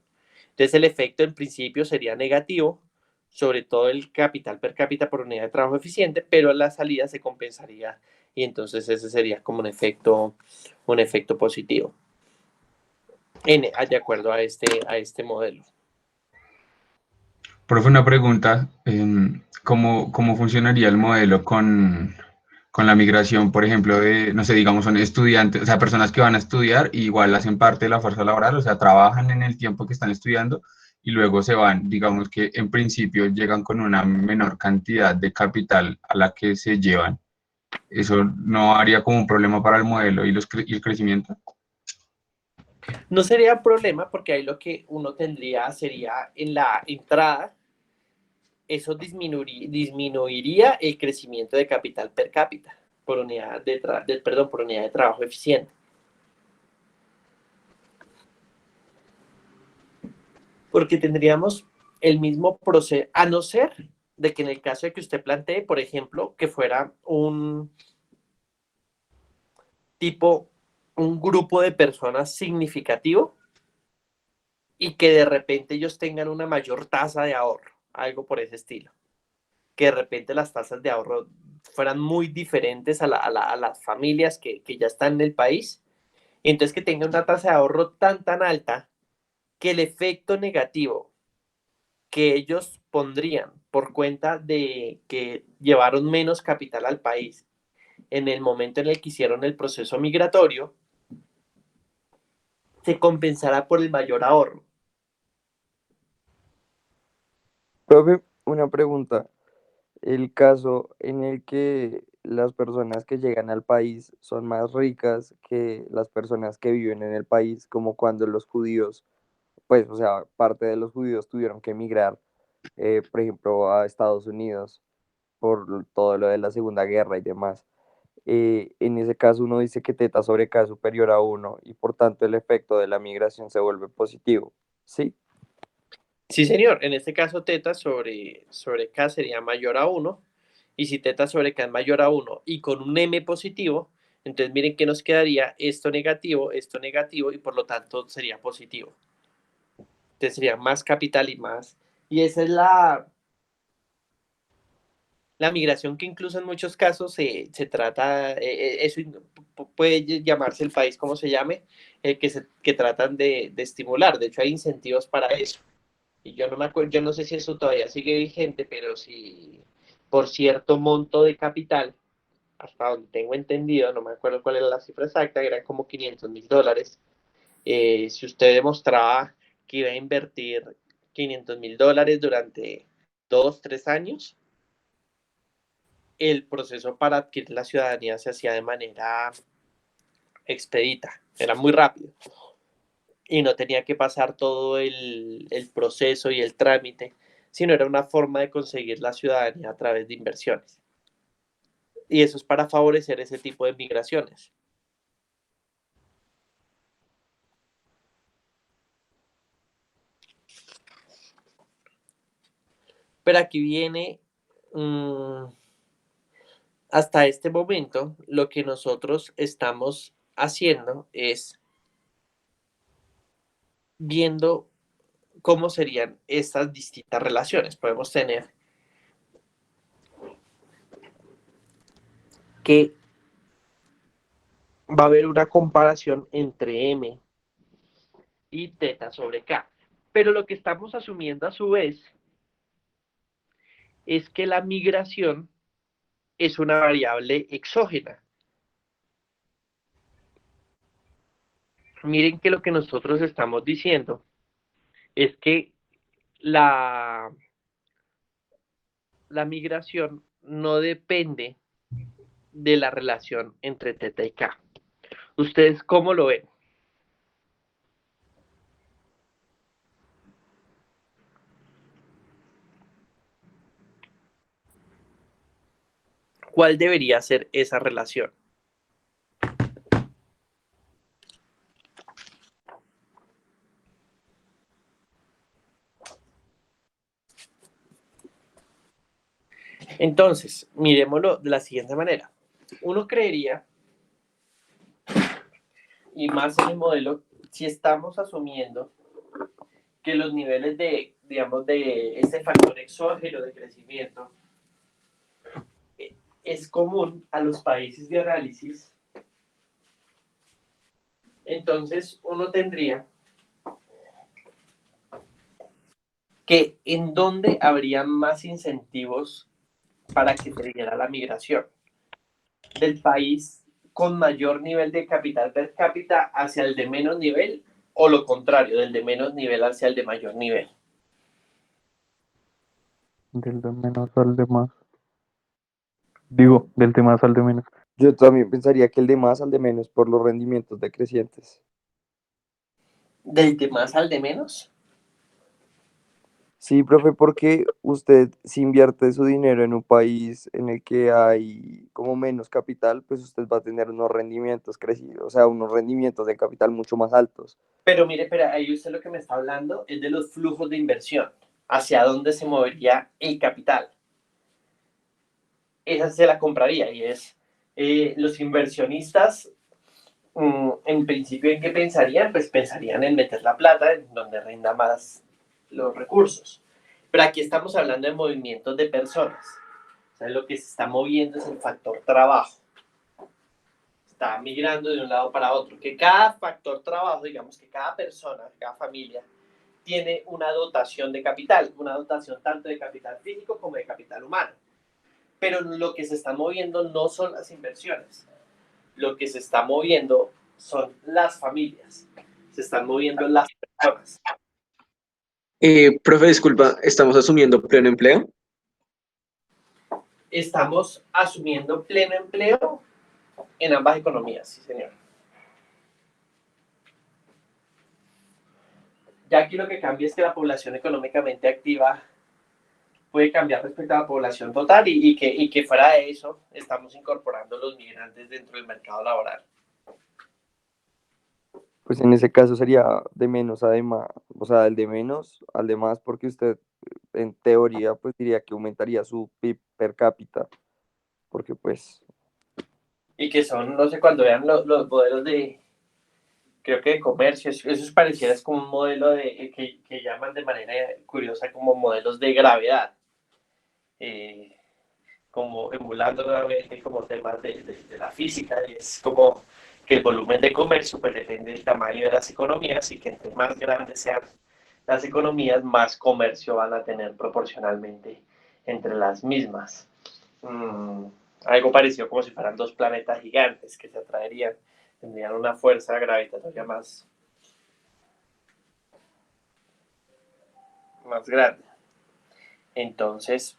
Entonces el efecto en principio sería negativo, sobre todo el capital per cápita por unidad de trabajo eficiente, pero la salida se compensaría y entonces ese sería como un efecto positivo de acuerdo a este modelo. Profe, una pregunta, ¿cómo funcionaría el modelo con la migración, por ejemplo, de, no sé, digamos, son estudiantes, o sea, personas que van a estudiar y igual hacen parte de la fuerza laboral, o sea, trabajan en el tiempo que están estudiando y luego se van, digamos que en principio llegan con una menor cantidad de capital a la que se llevan? ¿Eso no haría como un problema para el modelo y y el crecimiento? No sería problema porque ahí lo que uno tendría sería en la entrada, eso disminuiría el crecimiento de capital per cápita por unidad por unidad de trabajo eficiente. Porque tendríamos el mismo proceso, a no ser de que en el caso de que usted plantee, por ejemplo, que fuera un grupo de personas significativo y que de repente ellos tengan una mayor tasa de ahorro, algo por ese estilo. Que de repente las tasas de ahorro fueran muy diferentes a las familias que ya están en el país. Y entonces que tengan una tasa de ahorro tan alta que el efecto negativo que ellos pondrían por cuenta de que llevaron menos capital al país en el momento en el que hicieron el proceso migratorio, se compensará por el mayor ahorro. Profe, una pregunta. El caso en el que las personas que llegan al país son más ricas que las personas que viven en el país, como cuando los judíos, pues, o sea, parte de los judíos tuvieron que emigrar, por ejemplo, a Estados Unidos por todo lo de la Segunda Guerra y demás. En ese caso uno dice que teta sobre K es superior a uno y por tanto el efecto de la migración se vuelve positivo, ¿sí? Sí, señor. En este caso, teta sobre K sería mayor a 1. Y si teta sobre K es mayor a 1 y con un M positivo, entonces miren que nos quedaría esto negativo y por lo tanto sería positivo. Entonces sería más capital y más. Y esa es la migración que incluso en muchos casos se trata, eso puede llamarse el país como se llame, que tratan de estimular. De hecho, hay incentivos para eso. Y yo no me acuerdo, yo no sé si eso todavía sigue vigente, pero si por cierto monto de capital, hasta donde tengo entendido, no me acuerdo cuál era la cifra exacta, eran como $500,000. Si usted demostraba que iba a invertir $500,000 durante 2, 3 años, el proceso para adquirir la ciudadanía se hacía de manera expedita, era muy rápido. Y no tenía que pasar todo el proceso y el trámite, sino era una forma de conseguir la ciudadanía a través de inversiones. Y eso es para favorecer ese tipo de migraciones. Pero aquí viene, hasta este momento, lo que nosotros estamos haciendo es viendo cómo serían estas distintas relaciones. Podemos tener que va a haber una comparación entre M y teta sobre K. Pero lo que estamos asumiendo a su vez es que la migración es una variable exógena. Miren que lo que nosotros estamos diciendo es que la migración no depende de la relación entre teta y K. ¿Ustedes cómo lo ven? ¿Cuál debería ser esa relación? Entonces, miremoslo de la siguiente manera. Uno creería, y más en el modelo, si estamos asumiendo que los niveles de, digamos, de este factor exógeno de crecimiento es común a los países de análisis, entonces uno tendría que en dónde habría más incentivos para que se diera la migración del país con mayor nivel de capital per cápita hacia el de menos nivel, o lo contrario, del de menos nivel hacia el de mayor nivel. Del de menos al de más. Digo, del de más al de menos. Yo también pensaría que el de más al de menos por los rendimientos decrecientes. ¿Del de más al de menos? Sí, profe, porque usted si invierte su dinero en un país en el que hay como menos capital, pues usted va a tener unos rendimientos crecidos, o sea, unos rendimientos de capital mucho más altos. Pero mire, pero ahí usted lo que me está hablando es de los flujos de inversión, hacia dónde se movería el capital. Esa se la compraría y es los inversionistas, en principio, ¿en qué pensarían? Pues pensarían en meter la plata en donde rinda más los recursos. Pero aquí estamos hablando de movimientos de personas. O sea, lo que se está moviendo es el factor trabajo. Está migrando de un lado para otro. Que cada factor trabajo, digamos que cada persona, cada familia, tiene una dotación de capital, una dotación tanto de capital físico como de capital humano. Pero lo que se está moviendo no son las inversiones. Lo que se está moviendo son las familias. Se están moviendo las personas. Profe, disculpa, ¿estamos asumiendo pleno empleo? Estamos asumiendo pleno empleo en ambas economías, sí, señor. Ya aquí lo que cambia es que la población económicamente activa puede cambiar respecto a la población total y que fuera de eso estamos incorporando los migrantes dentro del mercado laboral. Pues en ese caso sería de menos a de más, o sea, del de menos al de más, porque usted en teoría pues diría que aumentaría su PIB per cápita, porque pues Y que son, no sé, cuando vean los modelos de, creo que de comercio, eso pareciera es como un modelo de, que llaman de manera curiosa como modelos de gravedad. Como emulando nuevamente como temas de la física, y es como que el volumen de comercio pues depende del tamaño de las economías y que entre más grandes sean las economías, más comercio van a tener proporcionalmente entre las mismas. Algo parecido como si fueran dos planetas gigantes que se atraerían, tendrían una fuerza gravitatoria más grande. Entonces,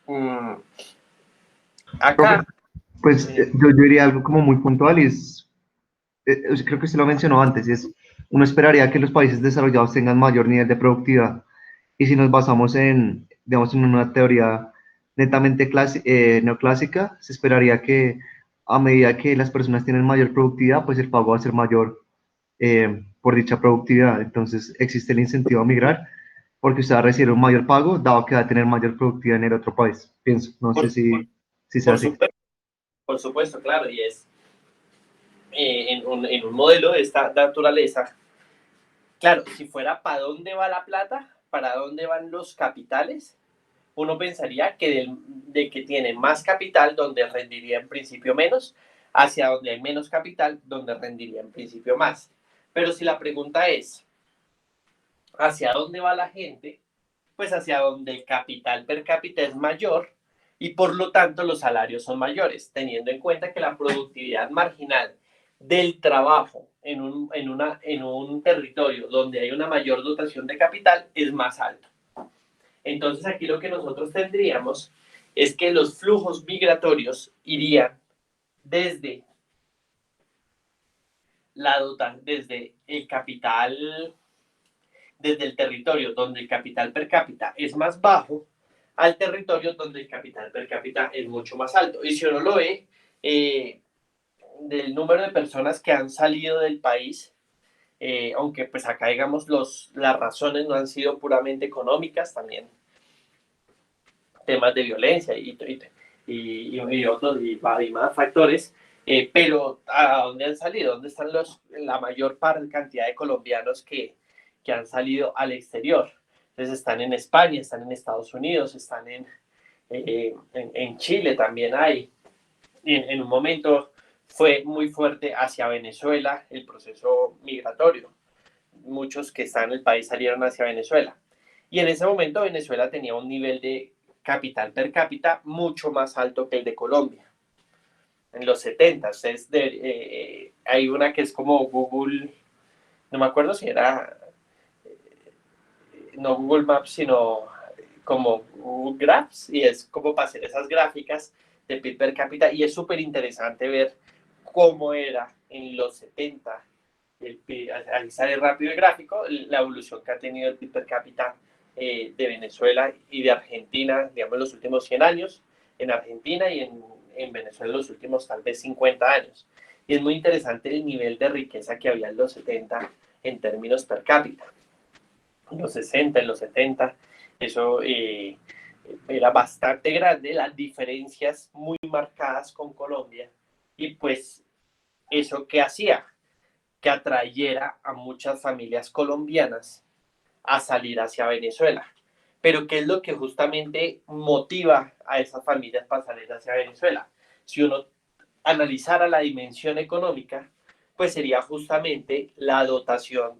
acá... Pues yo diría algo como muy puntual y es, creo que usted lo mencionó antes, y es, uno esperaría que los países desarrollados tengan mayor nivel de productividad. Y si nos basamos en, digamos, en una teoría netamente neoclásica, se esperaría que a medida que las personas tienen mayor productividad, pues el pago va a ser mayor por dicha productividad. Entonces existe el incentivo a migrar porque usted va a recibir un mayor pago, dado que va a tener mayor productividad en el otro país. Pienso, no sé si sea así. Por supuesto, claro, y es en un modelo de esta naturaleza. Claro, si fuera para dónde va la plata, para dónde van los capitales, uno pensaría que de que tiene más capital, donde rendiría en principio menos, hacia donde hay menos capital, donde rendiría en principio más. Pero si la pregunta es, ¿hacia dónde va la gente? Pues hacia donde el capital per cápita es mayor y por lo tanto los salarios son mayores, teniendo en cuenta que la productividad marginal del trabajo en un territorio donde hay una mayor dotación de capital es más alto. Entonces aquí lo que nosotros tendríamos es que los flujos migratorios irían desde desde el capital, desde el territorio donde el capital per cápita es más bajo al territorio donde el capital per cápita es mucho más alto. Y si uno lo ve, del número de personas que han salido del país, aunque pues acá digamos las razones no han sido puramente económicas, también temas de violencia y y otros y más factores, pero ¿a dónde han salido? ¿Dónde están la mayor cantidad de colombianos que han salido al exterior? Entonces están en España, están en Estados Unidos, están en Chile también hay. En un momento fue muy fuerte hacia Venezuela el proceso migratorio. Muchos que están en el país salieron hacia Venezuela. Y en ese momento Venezuela tenía un nivel de capital per cápita mucho más alto que el de Colombia. En los 70, hay una que es como Google, no me acuerdo si era, no Google Maps, sino como Google Graphs, y es como para hacer esas gráficas de PIB per cápita, y es súper interesante ver cómo era en los 70, ahí sale rápido el gráfico, la evolución que ha tenido el PIB per cápita de Venezuela y de Argentina, digamos, en los últimos 100 años, en Argentina y en Venezuela en los últimos tal vez 50 años. Y es muy interesante el nivel de riqueza que había en los 70 en términos per cápita. En los 60, en los 70, eso era bastante grande, las diferencias muy marcadas con Colombia. Y pues, ¿eso qué hacía? Que atrayera a muchas familias colombianas a salir hacia Venezuela. Pero ¿qué es lo que justamente motiva a esas familias para salir hacia Venezuela? Si uno analizara la dimensión económica, pues sería justamente la dotación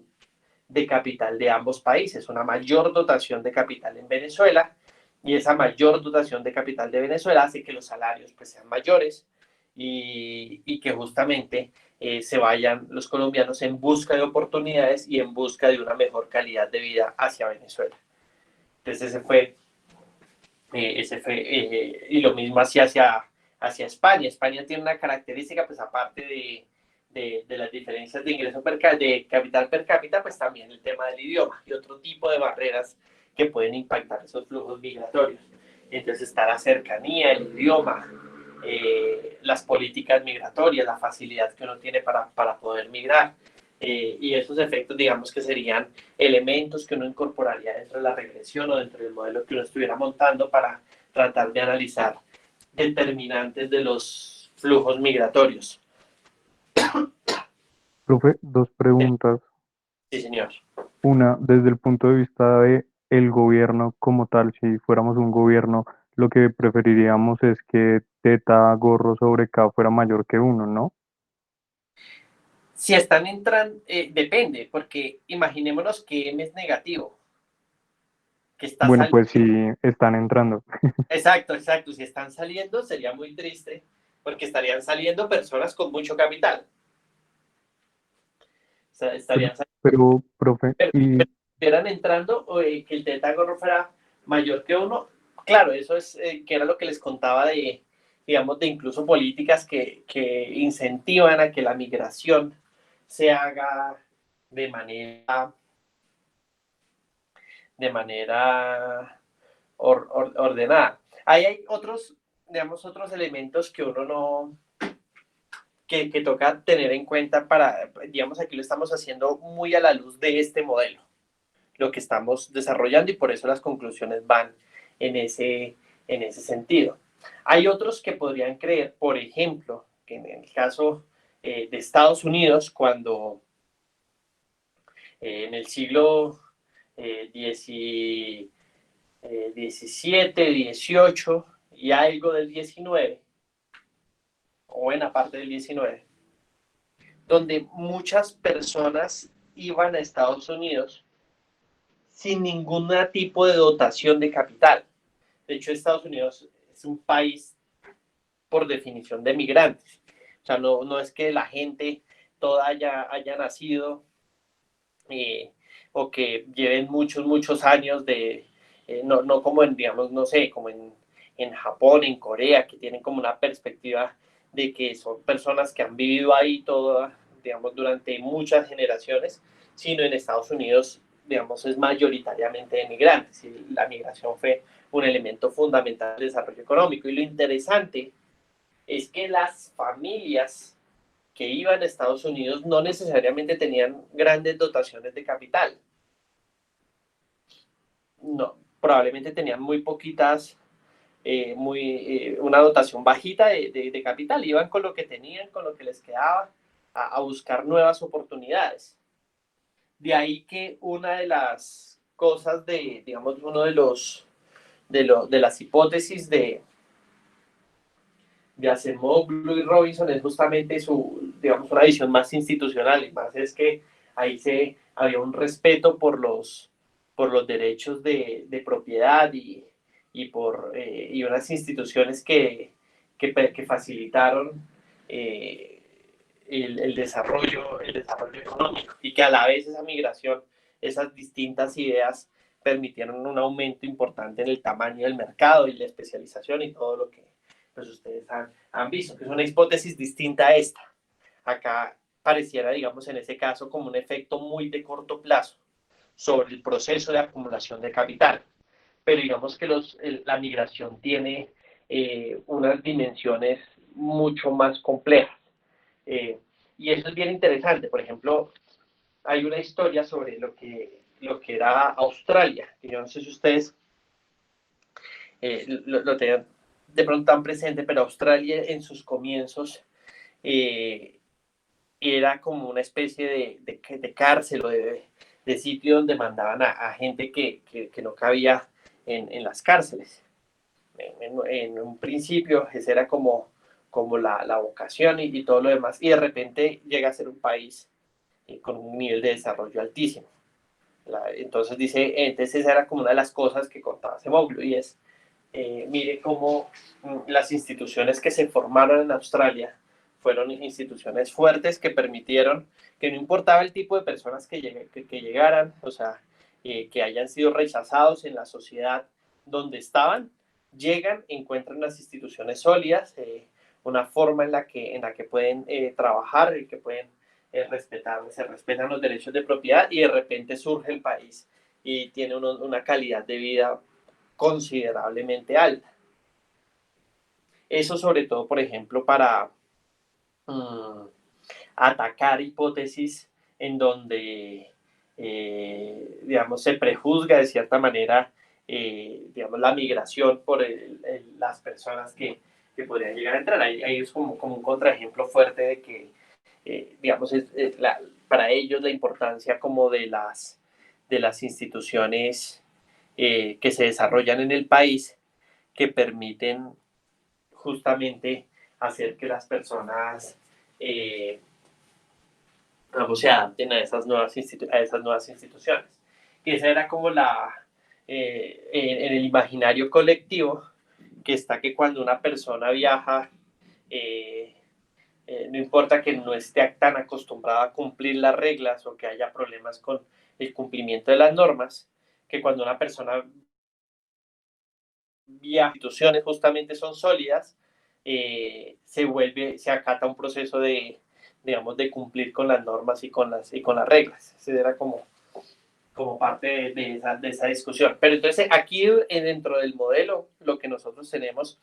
de capital de ambos países, una mayor dotación de capital en Venezuela, y esa mayor dotación de capital de Venezuela hace que los salarios pues sean mayores y que justamente se vayan los colombianos en busca de oportunidades y en busca de una mejor calidad de vida hacia Venezuela. Entonces ese fue y lo mismo hacia España. España tiene una característica, pues aparte de las diferencias de ingreso de capital per cápita, pues también el tema del idioma y otro tipo de barreras que pueden impactar esos flujos migratorios. Entonces está la cercanía, el idioma, las políticas migratorias, la facilidad que uno tiene para poder migrar. Y esos efectos, digamos que serían elementos que uno incorporaría dentro de la regresión o dentro del modelo que uno estuviera montando para tratar de analizar determinantes de los flujos migratorios. Profe, dos preguntas. Sí, señor. Una, desde el punto de vista de el gobierno como tal, si fuéramos un gobierno, lo que preferiríamos es que teta, gorro sobre K fuera mayor que uno, ¿no? Si están entrando, depende, porque imaginémonos que M es negativo, que está Bueno, saliendo. pues si están entrando. Exacto. Si están saliendo sería muy triste, porque estarían saliendo personas con mucho capital. O sea, estarían saliendo. Pero, profe, Pero y si estuvieran entrando, que el teta gorro fuera mayor que uno, claro, eso es que era lo que les contaba digamos, de incluso políticas que incentivan a que la migración se haga de manera ordenada. Ahí hay otros, digamos, otros elementos que uno no, que toca tener en cuenta para, digamos, aquí lo estamos haciendo muy a la luz de este modelo, lo que estamos desarrollando y por eso las conclusiones van en ese sentido. Hay otros que podrían creer, por ejemplo, que en el caso de Estados Unidos, cuando en el siglo XVII, XVIII y algo del XIX, o buena parte del XIX, donde muchas personas iban a Estados Unidos sin ningún tipo de dotación de capital. De hecho, Estados Unidos es un país por definición de migrantes. O sea, no es que la gente toda haya nacido o que lleven muchos años no como en, digamos, no sé, como en Japón, en Corea, que tienen como una perspectiva de que son personas que han vivido ahí toda, digamos, durante muchas generaciones, sino en Estados Unidos, digamos, es mayoritariamente de migrantes y la migración fue un elemento fundamental del desarrollo económico. Y lo interesante es que las familias que iban a Estados Unidos no necesariamente tenían grandes dotaciones de capital. No, probablemente tenían muy poquitas una dotación bajita de capital, iban con lo que tenían, con lo que les quedaba, a buscar nuevas oportunidades. De ahí que una de las cosas digamos, uno de las hipótesis de Acemoglu y Robinson es justamente digamos, una visión más institucional, y más es que ahí había un respeto por los derechos de propiedad y unas instituciones que facilitaron el desarrollo económico, y que a la vez esa migración, esas distintas ideas permitieron un aumento importante en el tamaño del mercado y la especialización y todo lo que pues ustedes han visto, que es una hipótesis distinta a esta. Acá pareciera, digamos, en ese caso, como un efecto muy de corto plazo sobre el proceso de acumulación de capital. Pero digamos que la migración tiene unas dimensiones mucho más complejas. Y eso es bien interesante. Por ejemplo, hay una historia sobre lo que era Australia, que yo no sé si ustedes lo tenían de pronto tan presente, pero Australia en sus comienzos era como una especie de cárcel o de sitio donde mandaban a gente que no cabía en las cárceles. En un principio esa era como la vocación y todo lo demás, y de repente llega a ser un país con un nivel de desarrollo altísimo. Entonces esa era como una de las cosas que contaba Acemoglu, y es mire cómo las instituciones que se formaron en Australia fueron instituciones fuertes que permitieron que no importaba el tipo de personas que llegaran, o sea, que hayan sido rechazados en la sociedad donde estaban, llegan, encuentran unas instituciones sólidas, una forma en la que pueden trabajar, y que pueden se respetan los derechos de propiedad, y de repente surge el país y tiene una calidad de vida considerablemente alta. Eso sobre todo, por ejemplo, para atacar hipótesis en donde, digamos, se prejuzga de cierta manera, digamos, la migración por las personas que podrían llegar a entrar. Ahí es como un contraejemplo fuerte de que, digamos, para ellos la importancia como de las instituciones que se desarrollan en el país, que permiten justamente hacer que las personas se adapten a esas nuevas instituciones. Y esa era como en el imaginario colectivo que está, que cuando una persona viaja, no importa que no esté tan acostumbrada a cumplir las reglas o que haya problemas con el cumplimiento de las normas, que cuando una persona viaja, instituciones justamente son sólidas, se acata un proceso digamos, de cumplir con las normas y con las reglas. Ese era como parte de esa discusión. Pero entonces aquí dentro del modelo lo que nosotros tenemos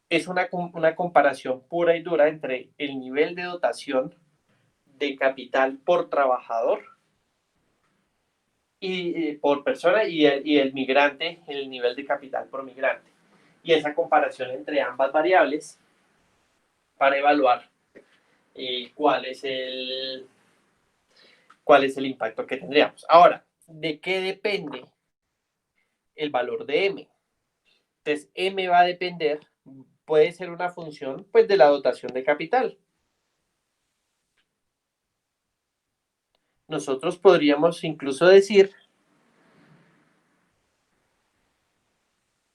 es una comparación pura y dura entre el nivel de dotación de capital por trabajador y por persona, y el migrante, el nivel de capital por migrante. Y esa comparación entre ambas variables para evaluar cuál es el impacto que tendríamos. Ahora, ¿de qué depende el valor de M? Entonces, M va a depender, puede ser una función, pues, de la dotación de capital. Nosotros podríamos incluso decir,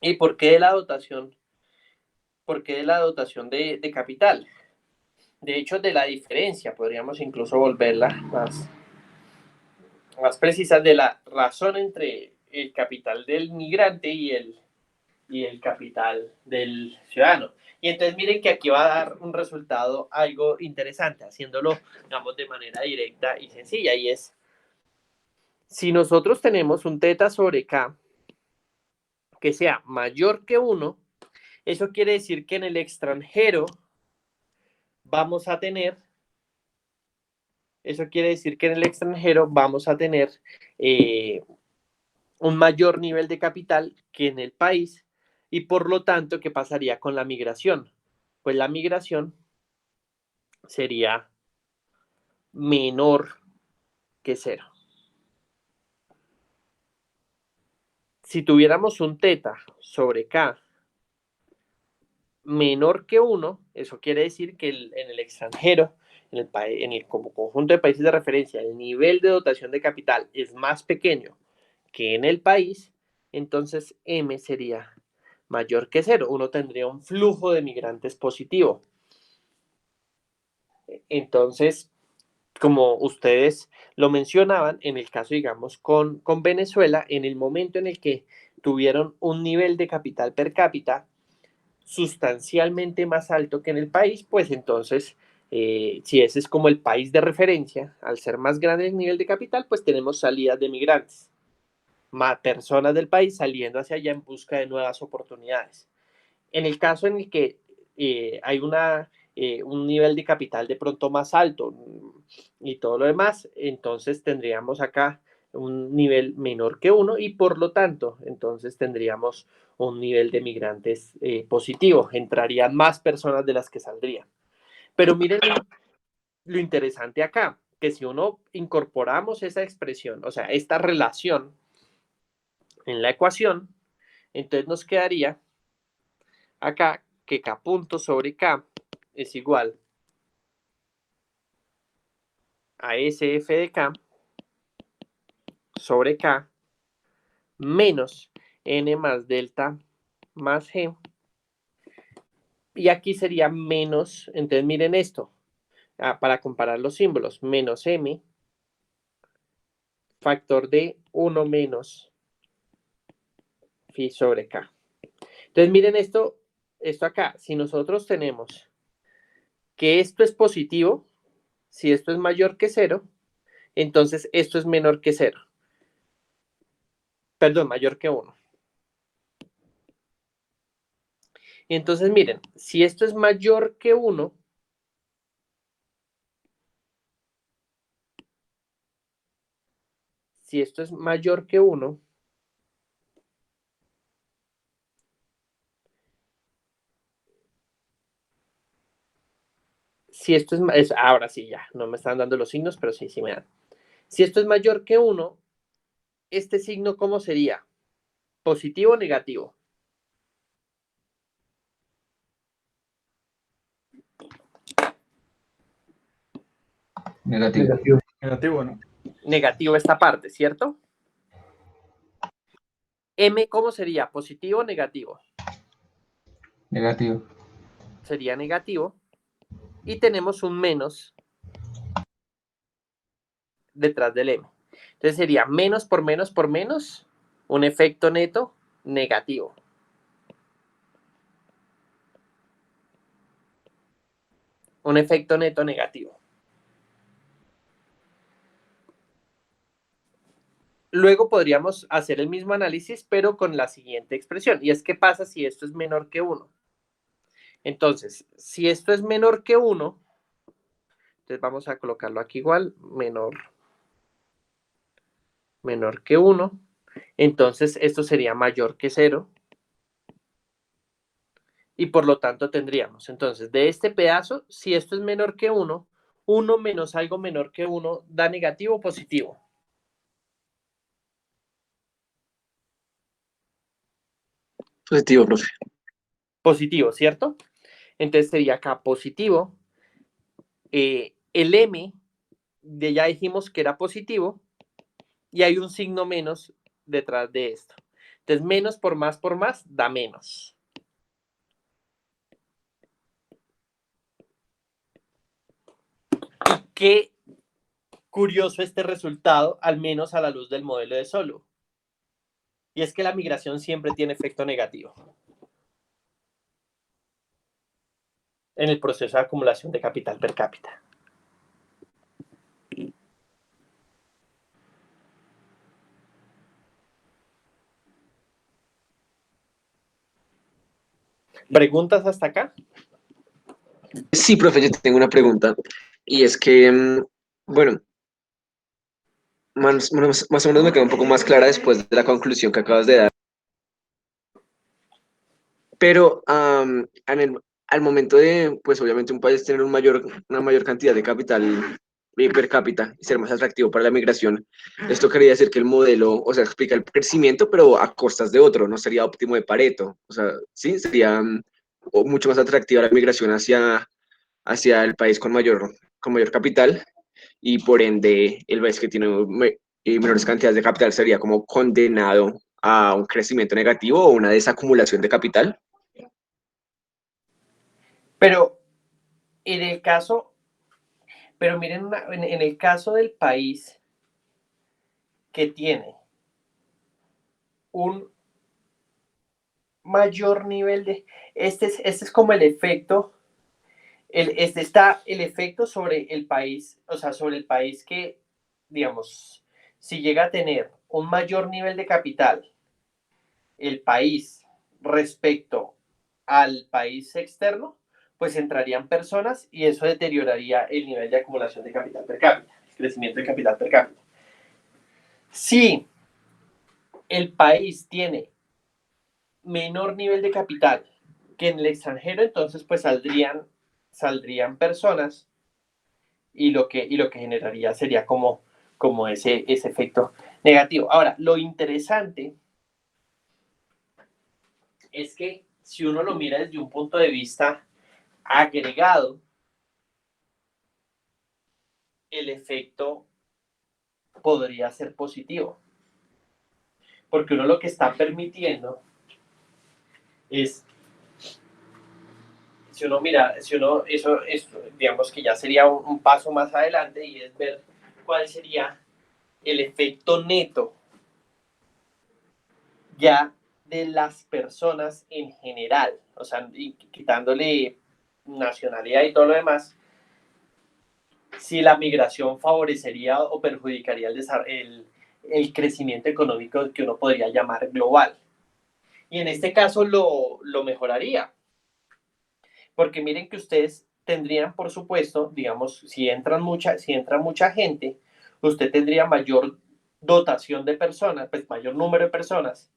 ¿y por qué de la dotación? ¿Por qué de la dotación de capital? De hecho, de la diferencia, podríamos incluso volverla más precisa, de la razón entre el capital del migrante y el capital del ciudadano. Y entonces miren que aquí va a dar un resultado algo interesante, haciéndolo, digamos, de manera directa y sencilla, y es, si nosotros tenemos un θ sobre K que sea mayor que 1, eso quiere decir que en el extranjero vamos a tener un mayor nivel de capital que en el país, Y por lo tanto, ¿qué pasaría con la migración? Pues la migración sería menor que 0. Si tuviéramos un teta sobre K menor que 1, eso quiere decir que en el extranjero, como conjunto de países de referencia, el nivel de dotación de capital es más pequeño que en el país, entonces M sería mayor que 0. Uno tendría un flujo de migrantes positivo. Entonces, como ustedes lo mencionaban, en el caso, digamos, con Venezuela, en el momento en el que tuvieron un nivel de capital per cápita sustancialmente más alto que en el país, pues entonces, si ese es como el país de referencia, al ser más grande el nivel de capital, pues tenemos salidas de migrantes, más personas del país saliendo hacia allá en busca de nuevas oportunidades. En el caso en el que hay un nivel de capital de pronto más alto y todo lo demás, entonces tendríamos acá un nivel menor que 1 y por lo tanto, entonces tendríamos un nivel de migrantes positivo. Entrarían más personas de las que saldrían. Pero miren lo interesante acá, que si uno incorporamos esa expresión, o sea, esta relación en la ecuación, entonces nos quedaría acá que K punto sobre K es igual a SF de K sobre K menos N más delta más G. Y aquí sería menos, entonces miren esto, para comparar los símbolos, menos M, factor de 1 menos phi sobre K. Entonces miren esto acá, si nosotros tenemos que esto es positivo, si esto es mayor que 0, entonces esto es menor que 0. Perdón, mayor que 1. Entonces, miren, si esto es mayor que 1, si esto es mayor que 1, si esto ahora sí ya, no me están dando los signos, pero sí me dan. Si esto es mayor que 1, este signo, ¿cómo sería? ¿Positivo o negativo? Negativo. Negativo. Negativo, ¿no? Negativo esta parte, ¿cierto? M, ¿cómo sería? ¿Positivo o negativo? Negativo. Sería negativo. Y tenemos un menos detrás del M. Entonces sería menos por menos por menos, un efecto neto negativo. Un efecto neto negativo. Luego podríamos hacer el mismo análisis, pero con la siguiente expresión. Y es, ¿qué pasa si esto es menor que 1? Entonces, si esto es menor que 1, entonces vamos a colocarlo aquí igual, menor que 1. Entonces, esto sería mayor que 0. Y por lo tanto tendríamos, entonces, de este pedazo, si esto es menor que 1, 1 menos algo menor que 1 da negativo o positivo. Positivo, profe. Positivo, ¿cierto? Entonces sería acá positivo. El M, ya dijimos que era positivo, y hay un signo menos detrás de esto. Entonces, menos por más da menos. Y qué curioso este resultado, al menos a la luz del modelo de Solow. Y es que la migración siempre tiene efecto negativo en el proceso de acumulación de capital per cápita. ¿Preguntas hasta acá? Sí, profe, yo tengo una pregunta. Y es que, bueno, más o menos me queda un poco más clara después de la conclusión que acabas de dar. Pero al momento de, pues obviamente un país tener una mayor cantidad de capital per cápita y ser más atractivo para la migración, esto quería decir que el modelo, o sea, explica el crecimiento, pero a costas de otro, no sería óptimo de Pareto. O sea, sí, sería mucho más atractiva la migración hacia el país con mayor capital y por ende el país que tiene menores cantidades de capital sería como condenado a un crecimiento negativo o una desacumulación de capital. Pero en el caso, pero miren, en el caso del país que tiene un mayor nivel de, este es como el efecto, este está el efecto sobre el país, o sea, sobre el país que, digamos, si llega a tener un mayor nivel de capital, el país respecto al país externo, pues entrarían personas y eso deterioraría el nivel de acumulación de capital per cápita, el crecimiento de capital per cápita. Si el país tiene menor nivel de capital que en el extranjero, entonces pues saldrían personas y lo que generaría sería como ese efecto negativo. Ahora, lo interesante es que si uno lo mira desde un punto de vista agregado, el efecto podría ser positivo, porque uno lo que está permitiendo es, si uno mira, eso digamos que ya sería un paso más adelante y es ver cuál sería el efecto neto ya de las personas en general, o sea, quitándole nacionalidad y todo lo demás, si la migración favorecería o perjudicaría el crecimiento económico que uno podría llamar global. Y en este caso lo mejoraría, porque miren que ustedes tendrían, por supuesto, digamos, si entra mucha gente, usted tendría mayor dotación de personas, pues mayor número de personas.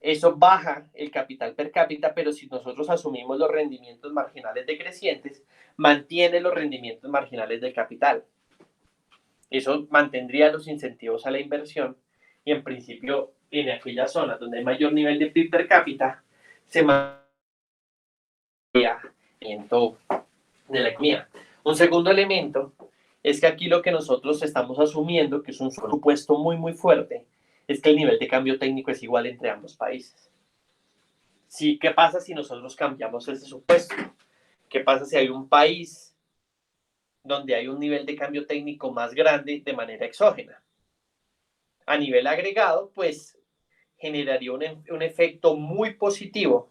Eso baja el capital per cápita, pero si nosotros asumimos los rendimientos marginales decrecientes, mantiene los rendimientos marginales del capital. Eso mantendría los incentivos a la inversión y en principio en aquellas zonas donde hay mayor nivel de PIB per cápita se mantendría de la economía. Un segundo elemento es que aquí lo que nosotros estamos asumiendo, que es un supuesto muy fuerte, es que el nivel de cambio técnico es igual entre ambos países. Sí, ¿qué pasa si nosotros cambiamos ese supuesto? ¿Qué pasa si hay un país donde hay un nivel de cambio técnico más grande de manera exógena? A nivel agregado, pues generaría un efecto muy positivo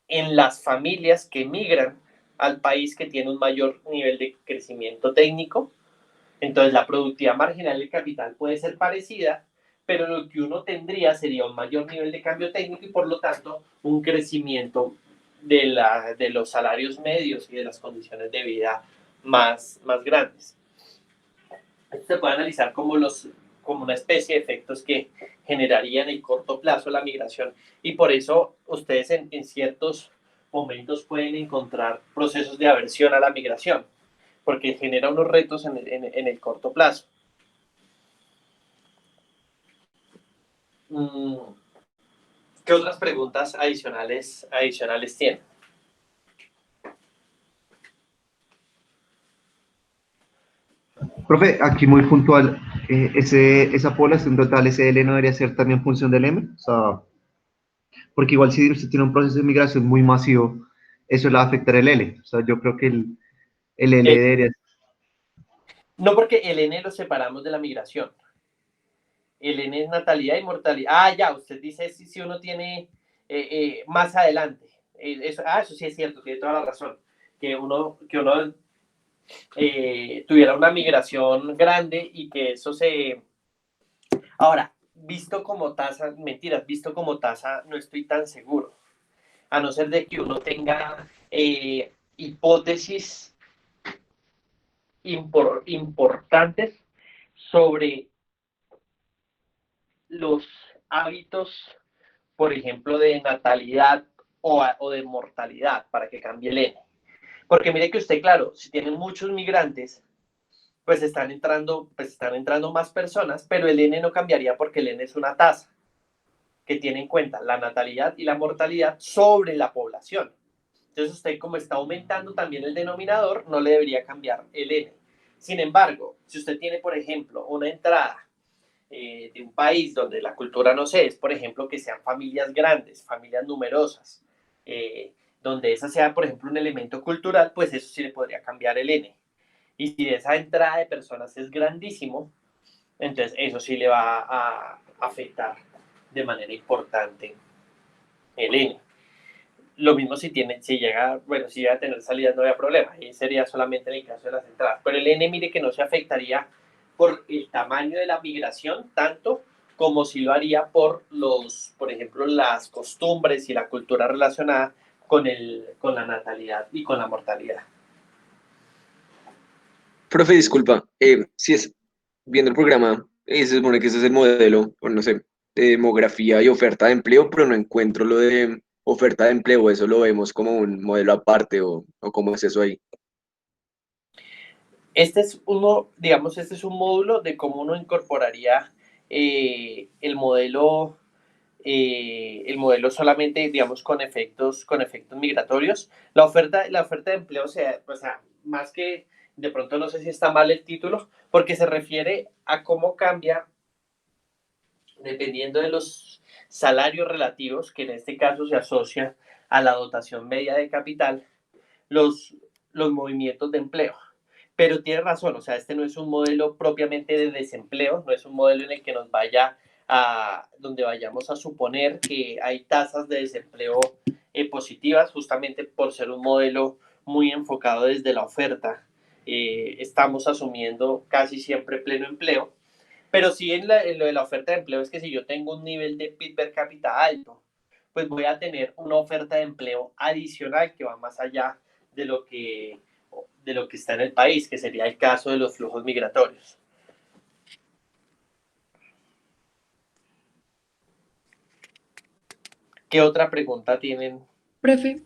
en las familias que migran al país que tiene un mayor nivel de crecimiento técnico. Entonces la productividad marginal del capital puede ser parecida, pero lo que uno tendría sería un mayor nivel de cambio técnico y por lo tanto un crecimiento de los salarios medios y de las condiciones de vida más grandes. Esto se puede analizar como una especie de efectos que generaría en el corto plazo la migración y por eso ustedes en ciertos momentos pueden encontrar procesos de aversión a la migración, porque genera unos retos en el corto plazo. ¿Qué otras preguntas adicionales tienen? Profe, aquí muy puntual, esa población total, ese L no debería ser también función del M, o sea, porque igual si usted tiene un proceso de migración muy masivo, eso le va a afectar el L, o sea, yo creo que el L debería. No, porque el N lo separamos de la migración. El N es natalidad y mortalidad. Ah, ya, usted dice si uno tiene más adelante. Eso sí es cierto, tiene toda la razón. Que uno tuviera una migración grande y que eso se... Ahora, visto como tasa, mentiras, visto como tasa, no estoy tan seguro. A no ser de que uno tenga hipótesis importantes sobre los hábitos, por ejemplo, de natalidad o de mortalidad para que cambie el N. Porque mire que usted, claro, si tienen muchos migrantes, pues están entrando más personas, pero el N no cambiaría porque el N es una tasa que tiene en cuenta la natalidad y la mortalidad sobre la población. Entonces usted, como está aumentando también el denominador, no le debería cambiar el N. Sin embargo, si usted tiene, por ejemplo, una entrada de un país donde la cultura, no sé, es, por ejemplo, que sean familias grandes, familias numerosas, donde esa sea, por ejemplo, un elemento cultural, pues eso sí le podría cambiar el N. Y si esa entrada de personas es grandísimo, entonces eso sí le va a afectar de manera importante el N. Lo mismo si llega a tener salidas, no había problema, ahí sería solamente en el caso de las entradas. Pero el N, mire que no se afectaría por el tamaño de la migración, tanto como si lo haría por ejemplo, las costumbres y la cultura relacionada con la natalidad y con la mortalidad. Profe, disculpa, si es viendo el programa, se supone que ese es el modelo, o no sé, de demografía y oferta de empleo, pero no encuentro lo de oferta de empleo, eso lo vemos como un modelo aparte, o cómo es eso ahí. Este es un módulo de cómo uno incorporaría el modelo solamente, digamos, con efectos migratorios. La oferta de empleo, o sea, más que, de pronto no sé si está mal el título, porque se refiere a cómo cambia dependiendo de los salarios relativos, que en este caso se asocia a la dotación media de capital, los movimientos de empleo. Pero tiene razón, o sea, este no es un modelo propiamente de desempleo, no es un modelo en el que donde vayamos a suponer que hay tasas de desempleo positivas, justamente por ser un modelo muy enfocado desde la oferta. Estamos asumiendo casi siempre pleno empleo, pero sí en lo de la oferta de empleo es que si yo tengo un nivel de PIB per cápita alto, pues voy a tener una oferta de empleo adicional que va más allá de lo que está en el país, que sería el caso de los flujos migratorios. ¿Qué otra pregunta tienen? Profe,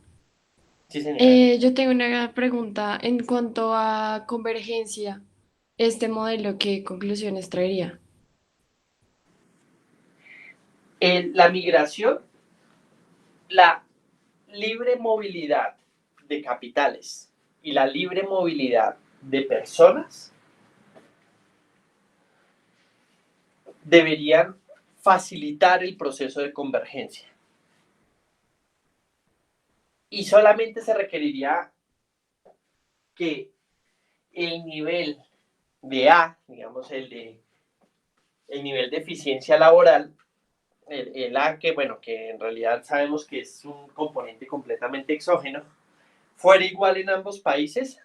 Sí, señora. yo tengo una pregunta en cuanto a convergencia. Este modelo, ¿qué conclusiones traería? La migración, la libre movilidad de capitales y la libre movilidad de personas deberían facilitar el proceso de convergencia. Y solamente se requeriría que el nivel de A, digamos el nivel de eficiencia laboral, el A, que en realidad sabemos que es un componente completamente exógeno, fuera igual en ambos países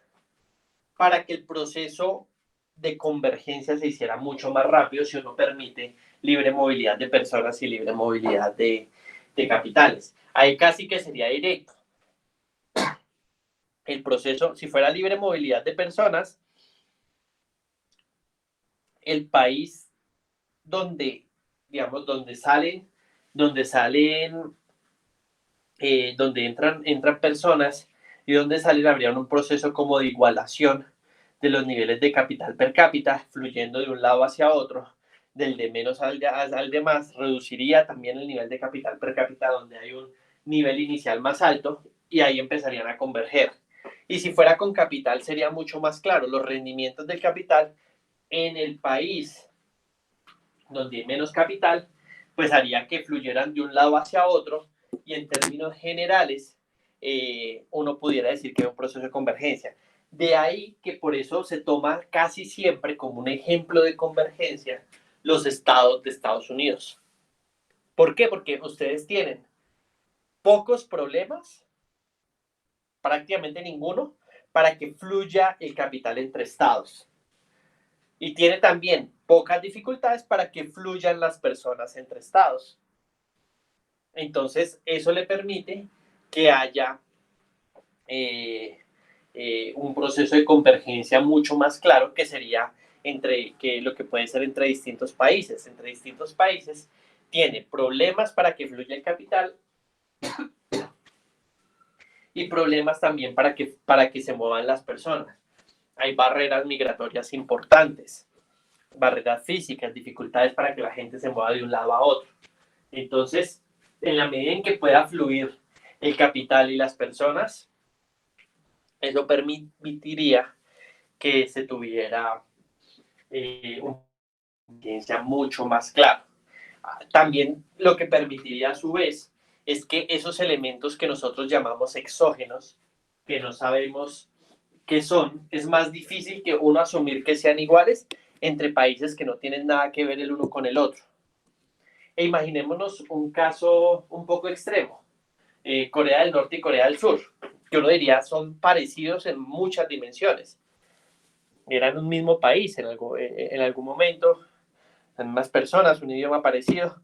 para que el proceso de convergencia se hiciera mucho más rápido si uno permite libre movilidad de personas y libre movilidad de capitales. Ahí casi que sería directo. El proceso, si fuera libre movilidad de personas, el país donde entran personas y donde salen, habría un proceso como de igualación de los niveles de capital per cápita, fluyendo de un lado hacia otro, del de menos al de más, reduciría también el nivel de capital per cápita donde hay un nivel inicial más alto y ahí empezarían a converger. Y si fuera con capital sería mucho más claro, los rendimientos del capital en el país donde hay menos capital, pues haría que fluyeran de un lado hacia otro y en términos generales uno pudiera decir que es un proceso de convergencia. De ahí que por eso se toma casi siempre como un ejemplo de convergencia los estados de Estados Unidos. ¿Por qué? Porque ustedes tienen pocos problemas, prácticamente ninguno, para que fluya el capital entre estados. Y tiene también pocas dificultades para que fluyan las personas entre estados. Entonces, eso le permite que haya un proceso de convergencia mucho más claro, que sería lo que puede ser entre distintos países. Entre distintos países tiene problemas para que fluya el capital y problemas también para que se muevan las personas. Hay barreras migratorias importantes, barreras físicas, dificultades para que la gente se mueva de un lado a otro. Entonces, en la medida en que pueda fluir el capital y las personas, eso permitiría que se tuviera una conciencia mucho más clara. También lo que permitiría a su vez es que esos elementos que nosotros llamamos exógenos, que no sabemos qué son, es más difícil que uno asumir que sean iguales entre países que no tienen nada que ver el uno con el otro. E imaginémonos un caso un poco extremo, Corea del Norte y Corea del Sur, que uno diría son parecidos en muchas dimensiones. Eran un mismo país en algún momento, las mismas personas, un idioma parecido,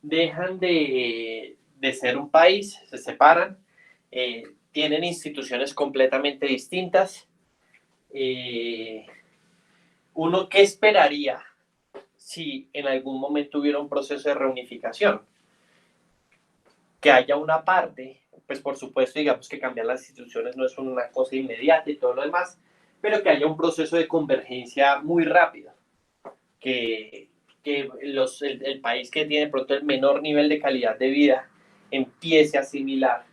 dejan de ser un país, se separan, tienen instituciones completamente distintas. ¿Uno qué esperaría si en algún momento hubiera un proceso de reunificación? Que haya una parte, pues por supuesto, digamos que cambiar las instituciones no es una cosa inmediata y todo lo demás, pero que haya un proceso de convergencia muy rápido, que el país que tiene pronto el menor nivel de calidad de vida empiece a asimilar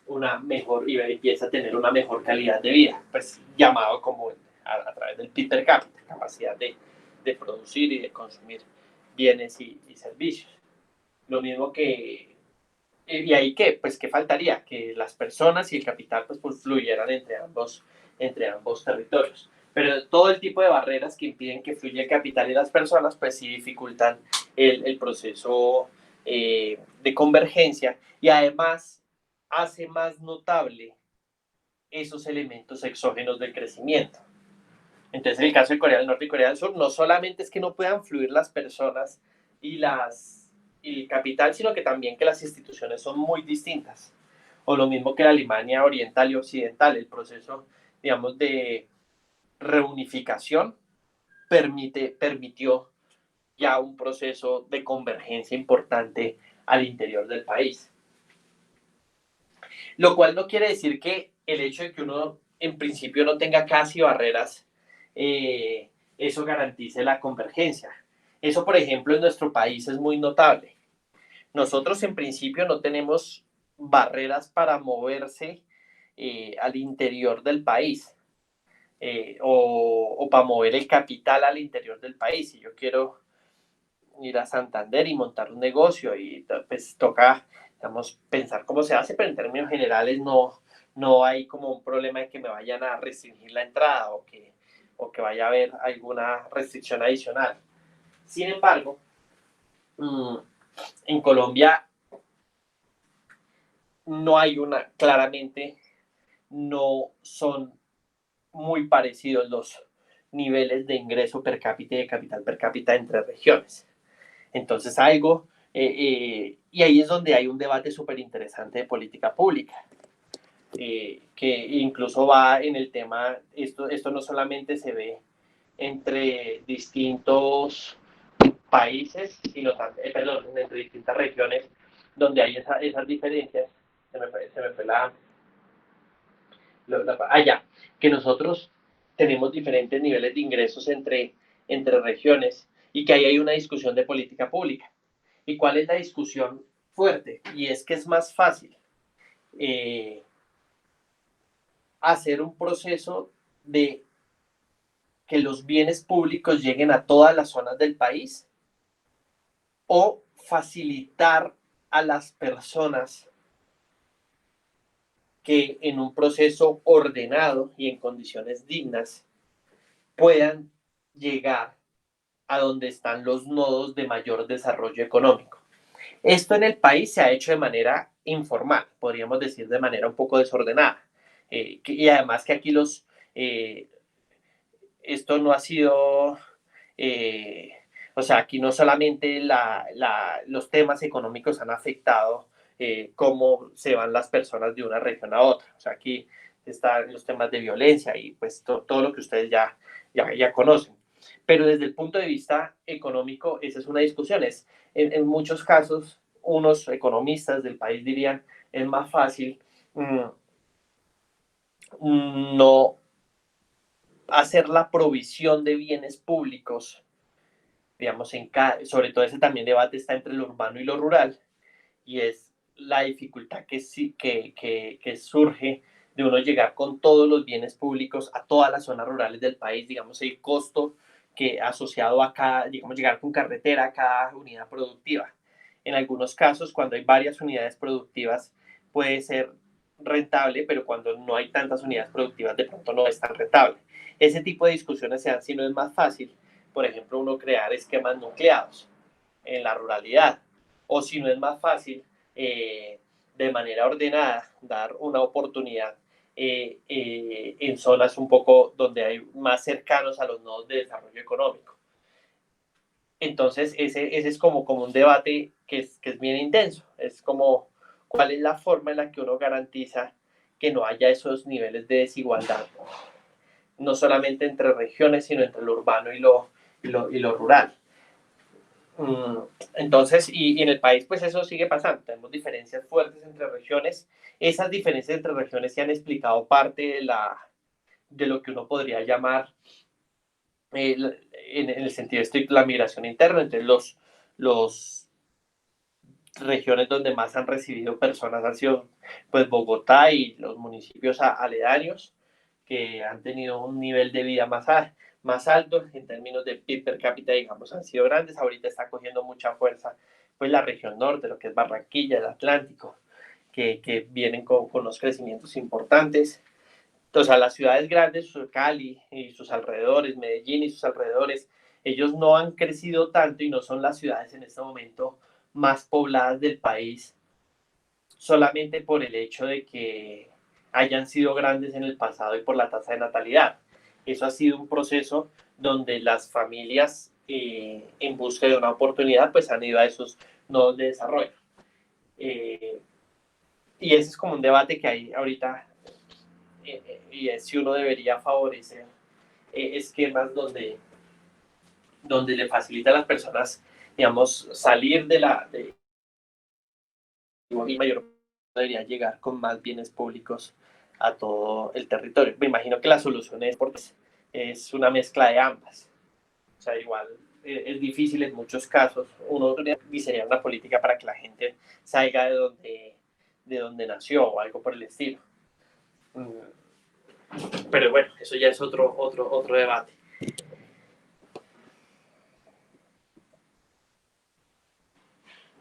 una mejor y empiece a tener una mejor calidad de vida, pues llamado como a través del PIB per cápita, capacidad de producir y de consumir bienes y servicios. Lo mismo que, y ahí qué, pues qué faltaría, que las personas y el capital pues fluyeran entre ambos territorios. Pero todo el tipo de barreras que impiden que fluya el capital y las personas pues sí dificultan el proceso de convergencia y además hace más notable esos elementos exógenos del crecimiento. Entonces, en el caso de Corea del Norte y Corea del Sur, no solamente es que no puedan fluir las personas y el capital, sino que también que las instituciones son muy distintas. O lo mismo que la Alemania oriental y occidental, el proceso, digamos, de reunificación permitió ya un proceso de convergencia importante al interior del país. Lo cual no quiere decir que el hecho de que uno en principio no tenga casi barreras, eso garantice la convergencia. Eso, por ejemplo, en nuestro país es muy notable. Nosotros en principio no tenemos barreras para moverse al interior del país o para mover el capital al interior del país. Si yo quiero ir a Santander y montar un negocio y pues toca, digamos, pensar cómo se hace, pero en términos generales no hay como un problema de que me vayan a restringir la entrada o que vaya a haber alguna restricción adicional. Sin embargo, en Colombia no hay claramente no son muy parecidos los niveles de ingreso per cápita y de capital per cápita entre regiones. Entonces y ahí es donde hay un debate súper interesante de política pública, que incluso va en el tema, esto no solamente se ve entre distintos países, sino también, entre distintas regiones donde hay esas diferencias. Se me fue que nosotros tenemos diferentes niveles de ingresos entre regiones y que ahí hay una discusión de política pública. ¿Y cuál es la discusión fuerte? Y es que es más fácil hacer un proceso de que los bienes públicos lleguen a todas las zonas del país o facilitar a las personas que en un proceso ordenado y en condiciones dignas puedan llegar a donde están los nodos de mayor desarrollo económico. Esto en el país se ha hecho de manera informal, podríamos decir de manera un poco desordenada. Y además que aquí esto no ha sido, aquí no solamente los temas económicos han afectado cómo se van las personas de una región a otra. O sea, aquí están los temas de violencia y pues todo lo que ustedes ya conocen. Pero desde el punto de vista económico, esa es una discusión. En muchos casos, unos economistas del país dirían, es más fácil no hacer la provisión de bienes públicos, digamos, sobre todo ese también debate está entre lo urbano y lo rural, y es la dificultad que surge de uno llegar con todos los bienes públicos a todas las zonas rurales del país, digamos, el costo que asociado a cada, digamos, llegar con carretera a cada unidad productiva. En algunos casos, cuando hay varias unidades productivas, puede ser rentable, pero cuando no hay tantas unidades productivas, de pronto no es tan rentable. Ese tipo de discusiones se dan si no es más fácil, por ejemplo, uno crear esquemas nucleados en la ruralidad, o si no es más fácil, de manera ordenada, dar una oportunidad en zonas un poco donde hay más cercanos a los nodos de desarrollo económico. Entonces, ese es como un debate que es bien intenso. Es como, ¿cuál es la forma en la que uno garantiza que no haya esos niveles de desigualdad? No solamente entre regiones, sino entre lo urbano y lo rural. Entonces, y en el país, pues eso sigue pasando. Tenemos diferencias fuertes entre regiones. Esas diferencias entre regiones se han explicado parte de lo que uno podría llamar, en el sentido estricto, la migración interna. Entonces, los regiones donde más han recibido personas han sido, pues, Bogotá y los municipios aledaños, que han tenido un nivel de vida más alto en términos de PIB per cápita, digamos, han sido grandes. Ahorita está cogiendo mucha fuerza, pues, la región norte, lo que es Barranquilla, el Atlántico, que vienen con unos crecimientos importantes. Entonces, a las ciudades grandes, Cali y sus alrededores, Medellín y sus alrededores, ellos no han crecido tanto y no son las ciudades en este momento más pobladas del país, solamente por el hecho de que hayan sido grandes en el pasado y por la tasa de natalidad. Eso ha sido un proceso donde las familias, en busca de una oportunidad, pues han ido a esos nodos de desarrollo. Y ese es como un debate que hay ahorita, y es si uno debería favorecer esquemas donde le facilita a las personas, digamos, salir y mayor debería llegar con más bienes públicos a todo el territorio. Me imagino que la solución es una mezcla de ambas. O sea, igual es difícil en muchos casos uno diseñar una política para que la gente salga de donde nació o algo por el estilo. Pero bueno, eso ya es otro debate.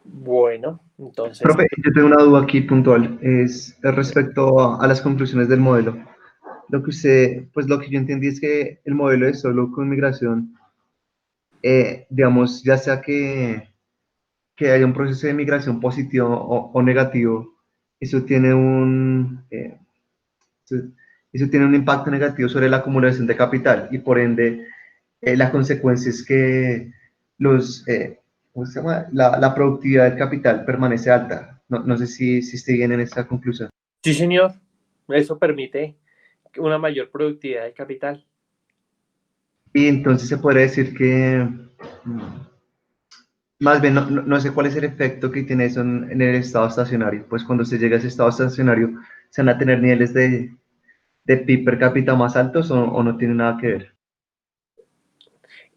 Bueno, entonces... Profe, yo tengo una duda aquí puntual, es respecto a las conclusiones del modelo. Lo que yo entendí es que el modelo es solo con migración, digamos, ya sea que haya un proceso de migración positivo o negativo, eso tiene eso tiene un impacto negativo sobre la acumulación de capital y por ende la consecuencia es que ¿cómo se llama? La productividad del capital permanece alta. No sé si estoy bien en esta conclusión. Sí, señor. Eso permite una mayor productividad del capital. Y entonces se podría decir que, más bien, no sé cuál es el efecto que tiene eso en el estado estacionario. Pues cuando se llega a ese estado estacionario, ¿se van a tener niveles de PIB per cápita más altos o no tiene nada que ver?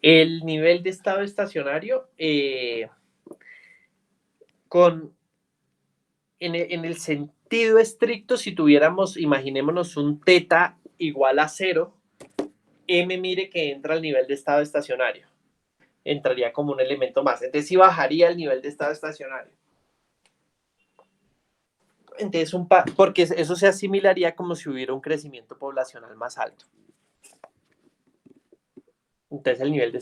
El nivel de estado estacionario, en el sentido estricto, si tuviéramos, imaginémonos un teta igual a 0, M mire que entra al nivel de estado estacionario. Entraría como un elemento más. Entonces sí bajaría el nivel de estado estacionario. Entonces, porque eso se asimilaría como si hubiera un crecimiento poblacional más alto. Entonces el nivel de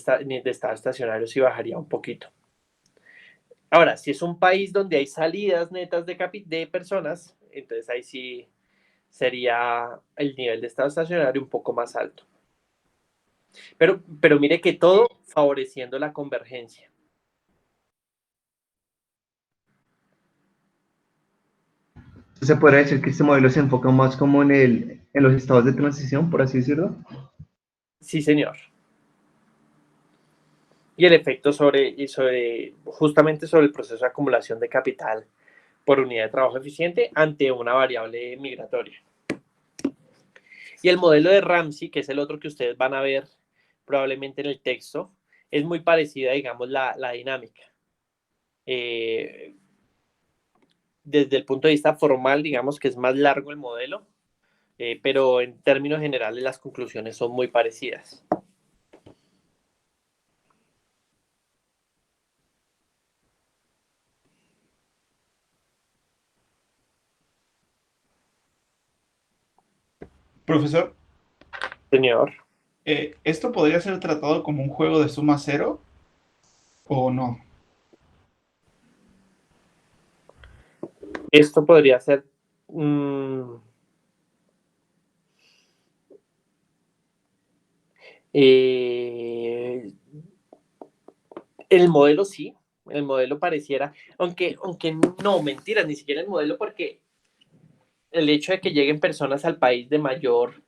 estado estacionario sí bajaría un poquito. Ahora, si es un país donde hay salidas netas de personas, entonces ahí sí sería el nivel de estado estacionario un poco más alto. Pero mire que todo favoreciendo la convergencia. ¿Se podría decir que este modelo se enfoca más como en los estados de transición, por así decirlo? Sí, señor. y el efecto justamente sobre el proceso de acumulación de capital por unidad de trabajo eficiente ante una variable migratoria. Y el modelo de Ramsey, que es el otro que ustedes van a ver probablemente en el texto, es muy parecida, digamos, la dinámica. Desde el punto de vista formal, digamos que es más largo el modelo, pero en términos generales las conclusiones son muy parecidas. Profesor, Señor. ¿esto podría ser tratado como un juego de suma cero o no? Esto podría ser... el modelo sí, el modelo pareciera, aunque no, mentira, ni siquiera el modelo, porque el hecho de que lleguen personas al país de mayor,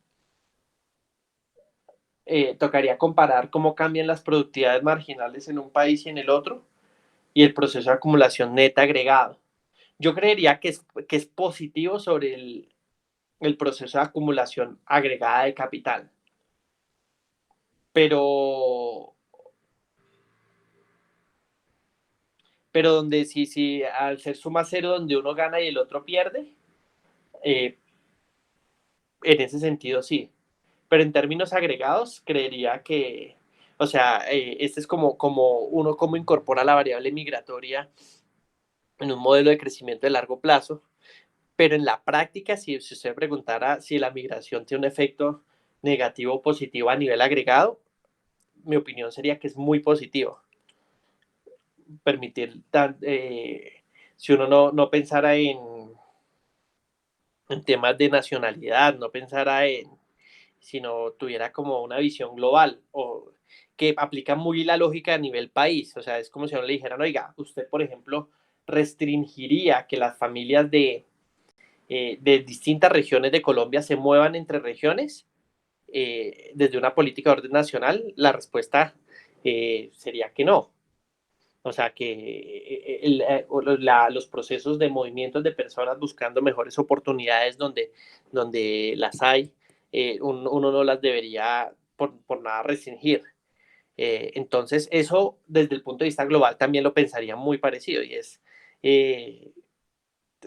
tocaría comparar cómo cambian las productividades marginales en un país y en el otro, y el proceso de acumulación neta agregado. Yo creería que es positivo sobre el proceso de acumulación agregada de capital, pero, pero donde sí, al ser suma cero, donde uno gana y el otro pierde, en ese sentido sí. Pero en términos agregados, creería que, o sea, este es como uno cómo incorpora la variable migratoria en un modelo de crecimiento de largo plazo, pero en la práctica, si usted preguntara si la migración tiene un efecto negativo o positivo a nivel agregado, mi opinión sería que es muy positivo. Permitir, si uno no pensara en temas de nacionalidad, no pensara sino tuviera como una visión global o que aplica muy la lógica a nivel país. O sea, es como si a uno le dijeran, oiga, usted, por ejemplo, restringiría que las familias de distintas regiones de Colombia se muevan entre regiones desde una política de orden nacional. La respuesta sería que no. O sea, que los procesos de movimientos de personas buscando mejores oportunidades donde las hay, uno no las debería por nada restringir. Entonces, eso desde el punto de vista global también lo pensaría muy parecido y es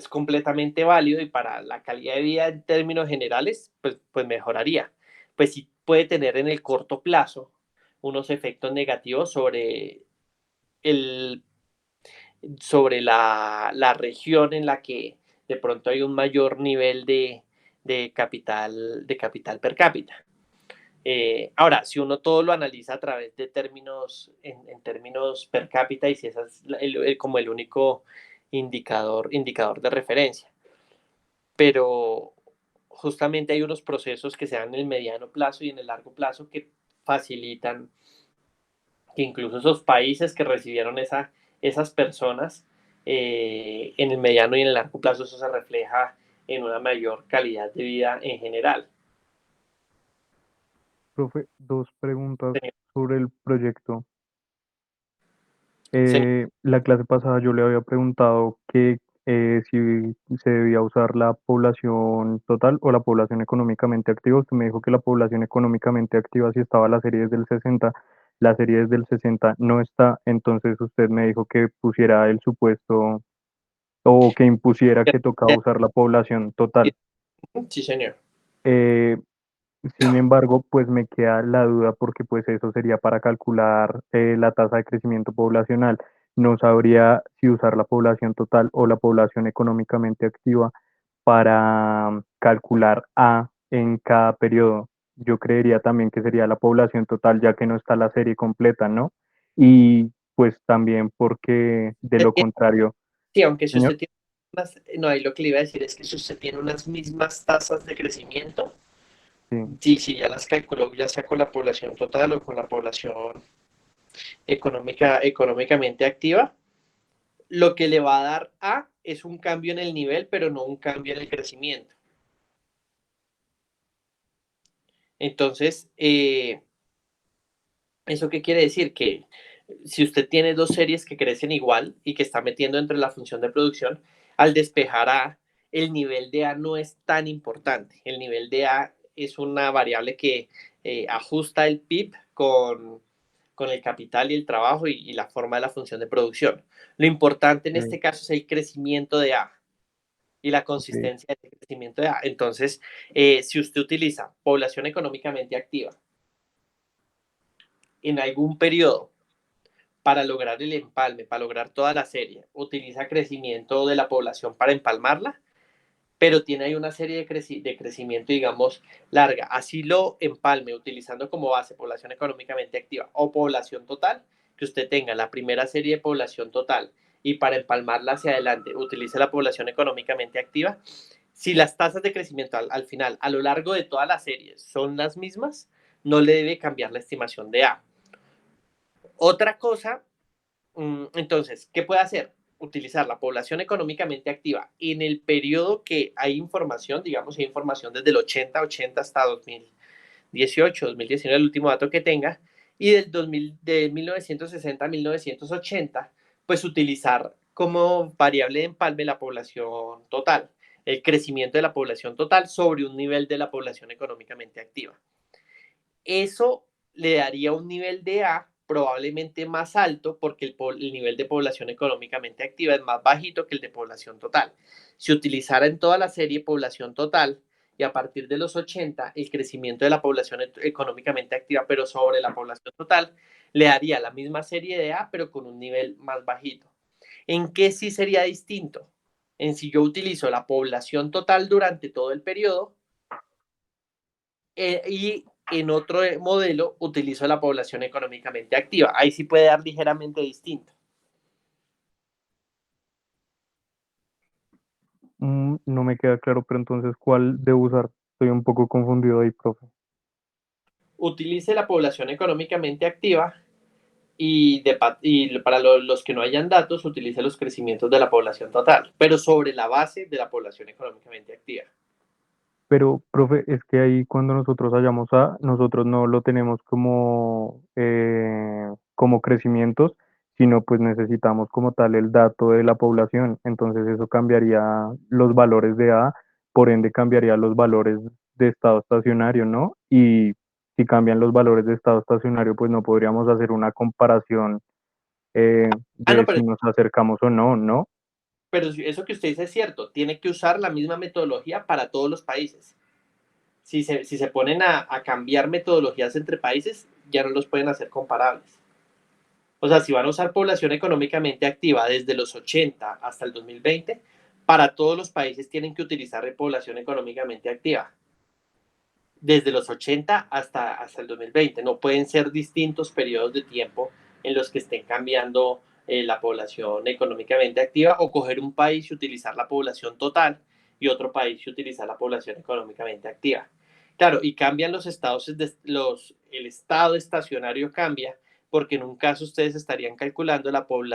completamente válido y para la calidad de vida en términos generales, pues mejoraría. Pues sí puede tener en el corto plazo unos efectos negativos el sobre la región en la que de pronto hay un mayor nivel de capital per cápita. Ahora, si uno todo lo analiza a través de términos, en términos per cápita y si ese es como el único indicador de referencia. Pero justamente hay unos procesos que se dan en el mediano plazo y en el largo plazo que facilitan que incluso esos países que recibieron esas personas en el mediano y en el largo plazo eso se refleja en una mayor calidad de vida en general. Profe, dos preguntas Señor, sobre el proyecto. señor, La clase pasada yo le había preguntado que si se debía usar la población total o la población económicamente activa. Usted me dijo que la población económicamente activa si estaba la serie desde el 60, la serie desde el 60 no está, entonces usted me dijo que pusiera el supuesto o que impusiera que tocaba usar la población total. sí, señor. Eh, Sin embargo, pues me queda la duda porque pues eso sería para calcular la tasa de crecimiento poblacional. No sabría si usar la población total o la población económicamente activa para calcular A en cada periodo. Yo creería también que sería la población total ya que no está la serie completa, ¿no? Y pues también porque de lo contrario, Sí, aunque si señor. usted tiene no, ahí lo que le iba a decir es que si usted tiene unas mismas tasas de crecimiento, Sí. sí, ya las calculó, ya sea con la población total o con la población económicamente activa, lo que le va a dar A es un cambio en el nivel, pero no un cambio en el crecimiento. Entonces, ¿eso qué quiere decir? Que Si usted tiene dos series que crecen igual y que está metiendo entre la función de producción, al despejar A, el nivel de A no es tan importante. El nivel de A es una variable que ajusta el PIB con el capital y el trabajo y la forma de la función de producción. Lo importante en Ok, este caso es el crecimiento de A y la ok. consistencia del crecimiento de A. Entonces, si usted utiliza población económicamente activa en algún periodo para lograr el empalme, para lograr toda la serie, utiliza crecimiento de la población para empalmarla, pero tiene ahí una serie de crecimiento, digamos, larga. Así lo empalme utilizando como base población económicamente activa o población total, que usted tenga la primera serie de población total y para empalmarla hacia adelante utilice la población económicamente activa. Si las tasas de crecimiento al final, a lo largo de toda la serie, son las mismas, no le debe cambiar la estimación de A. Otra cosa, entonces, ¿qué puede hacer? Utilizar la población económicamente activa en el periodo que hay información, digamos, hay información desde el 80 hasta 2018, 2019, el último dato que tenga, y de 1960 a 1980, pues utilizar como variable de empalme la población total, el crecimiento de la población total sobre un nivel de la población económicamente activa. Eso le daría un nivel de A probablemente más alto porque el nivel de población económicamente activa es más bajito que el de población total. Si utilizara en toda la serie población total y a partir de los 80 el crecimiento de la población económicamente activa, pero sobre la población total, le daría la misma serie de A, pero con un nivel más bajito. ¿En qué sí sería distinto? En si yo utilizo la población total durante todo el periodo y en otro modelo utilizo la población económicamente activa. Ahí sí puede dar ligeramente distinto. No me queda claro, pero entonces, ¿cuál debo usar? Estoy un poco confundido ahí, profe. Utilice la población económicamente activa y para los que no hayan datos, utilice los crecimientos de la población total, pero sobre la base de la población económicamente activa. Pero, profe, es que ahí cuando nosotros hallamos A, nosotros no lo tenemos como crecimientos, sino pues necesitamos como tal el dato de la población. Entonces eso cambiaría los valores de A, por ende cambiaría los valores de estado estacionario, ¿no? Y si cambian los valores de estado estacionario, pues no podríamos hacer una comparación No, de si nos acercamos o no, ¿no? pero eso que usted dice es cierto, tiene que usar la misma metodología para todos los países. Si se ponen a cambiar metodologías entre países, ya no los pueden hacer comparables. O sea, si van a usar población económicamente activa desde los 80 hasta el 2020, para todos los países tienen que utilizar población económicamente activa. Desde los 80 hasta el 2020. No pueden ser distintos periodos de tiempo en los que estén cambiando la población económicamente activa o coger un país y utilizar la población total y otro país y utilizar la población económicamente activa. Claro, y cambian los estados, el estado estacionario cambia porque en un caso ustedes estarían calculando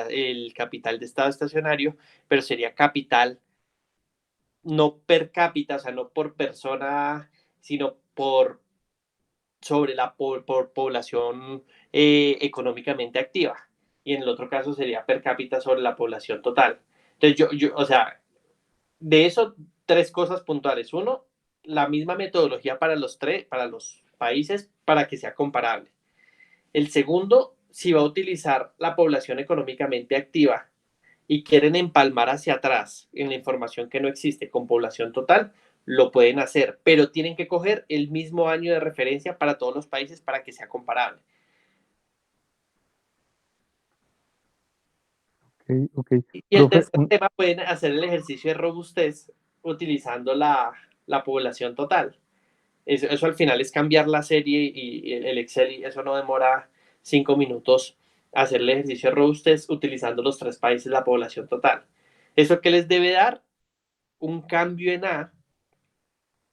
el capital de estado estacionario, pero sería capital no per cápita, o sea, no por persona, sino sobre por población económicamente activa. Y en el otro caso sería per cápita sobre la población total. Entonces, o sea, de eso, tres cosas puntuales. Uno, la misma metodología para los países para que sea comparable. El segundo, si va a utilizar la población económicamente activa y quieren empalmar hacia atrás en la información que no existe con población total, lo pueden hacer, pero tienen que coger el mismo año de referencia para todos los países para que sea comparable. Ok, ok. Y el Profe, tercer tema, pueden hacer el ejercicio de robustez utilizando la población total. Eso al final es cambiar la serie y el Excel, y eso no demora 5 minutos hacer el ejercicio de robustez utilizando los tres países, la población total. ¿Eso qué les debe dar? Un cambio en A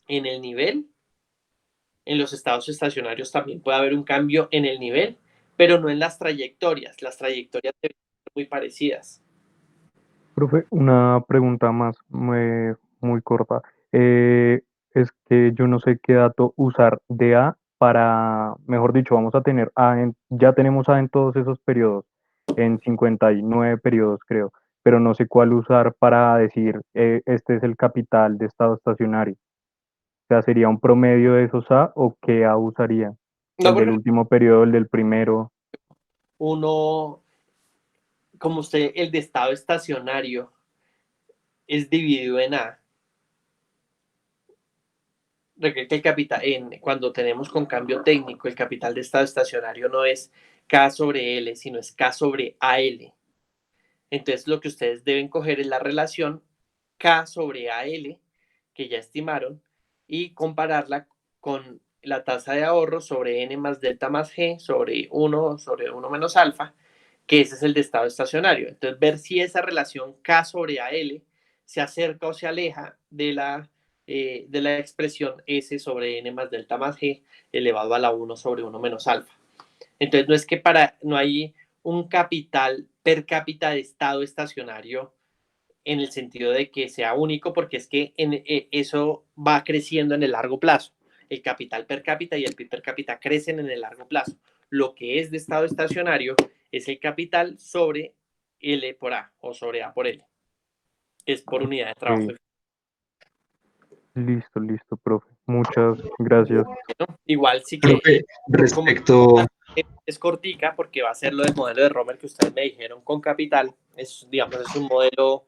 en el nivel. En los estados estacionarios también puede haber un cambio en el nivel, pero no en las trayectorias. Las trayectorias deben ser muy parecidas. profe, una pregunta más muy corta. Eh, es que yo no sé qué dato usar de A para, mejor dicho, vamos a tener A ya tenemos A en todos esos periodos. en 59 periodos, creo, pero no sé cuál usar para decir este es el capital de estado estacionario. O sea, ¿sería un promedio de esos A o qué A usaría? No, ¿El del porque último periodo, el del primero? uno, como usted, el de estado estacionario es dividido en A. Recuerde que el capital, cuando tenemos con cambio técnico, el capital de estado estacionario no es K sobre L, sino es K sobre AL. Entonces, lo que ustedes deben coger es la relación K sobre AL, que ya estimaron, y compararla con la tasa de ahorro sobre N más delta más G sobre 1 menos alfa, que ese es el de estado estacionario. Entonces, ver si esa relación K sobre AL se acerca o se aleja de la expresión S sobre N más delta más G elevado a la 1 sobre 1 menos alfa. Entonces, no hay un capital per cápita de estado estacionario en el sentido de que sea único, porque es que eso va creciendo en el largo plazo. El capital per cápita y el PIB per cápita crecen en el largo plazo. Lo que es de estado estacionario es el capital sobre L por A o sobre A por L. Es por unidad de trabajo. Ok, listo, profe. Muchas gracias. Igual sí que Profe, como respecto, es cortica porque va a ser lo del modelo de Romer que ustedes me dijeron con capital. Digamos, es un modelo,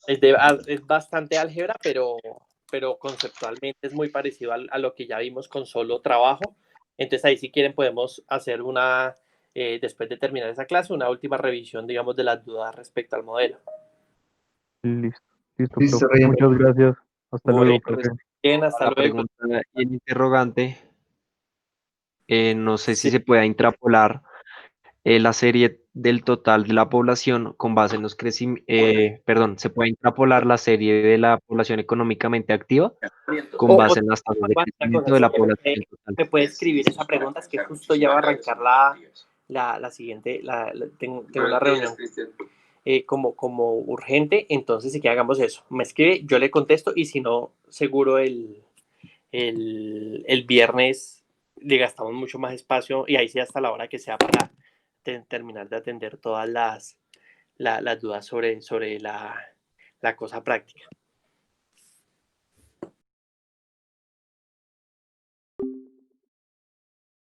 es bastante álgebra, pero conceptualmente es muy parecido a lo que ya vimos con solo trabajo. Entonces ahí si quieren podemos hacer después de terminar esa clase, una última revisión, digamos, de las dudas respecto al modelo. Listo, Listo, profe. Rey. Muchas gracias. Hasta Bueno, luego, profe. bien, A hasta la luego. pregunta y el interrogante, no sé si Sí. se puede intrapolar la serie del total de la población con base en los crecimientos, perdón, se puede intrapolar la serie de la población económicamente activa con O base en las tasas de Juan, una crecimiento cosa, de si la quiere, población total. me puede escribir esa pregunta, es que justo ya va a arrancar la siguiente, tengo una reunión como urgente, entonces si que hagamos eso, me escribe, yo le contesto y si no, seguro el viernes le gastamos mucho más espacio y ahí sí hasta la hora que sea para terminar de atender todas las dudas sobre la cosa práctica.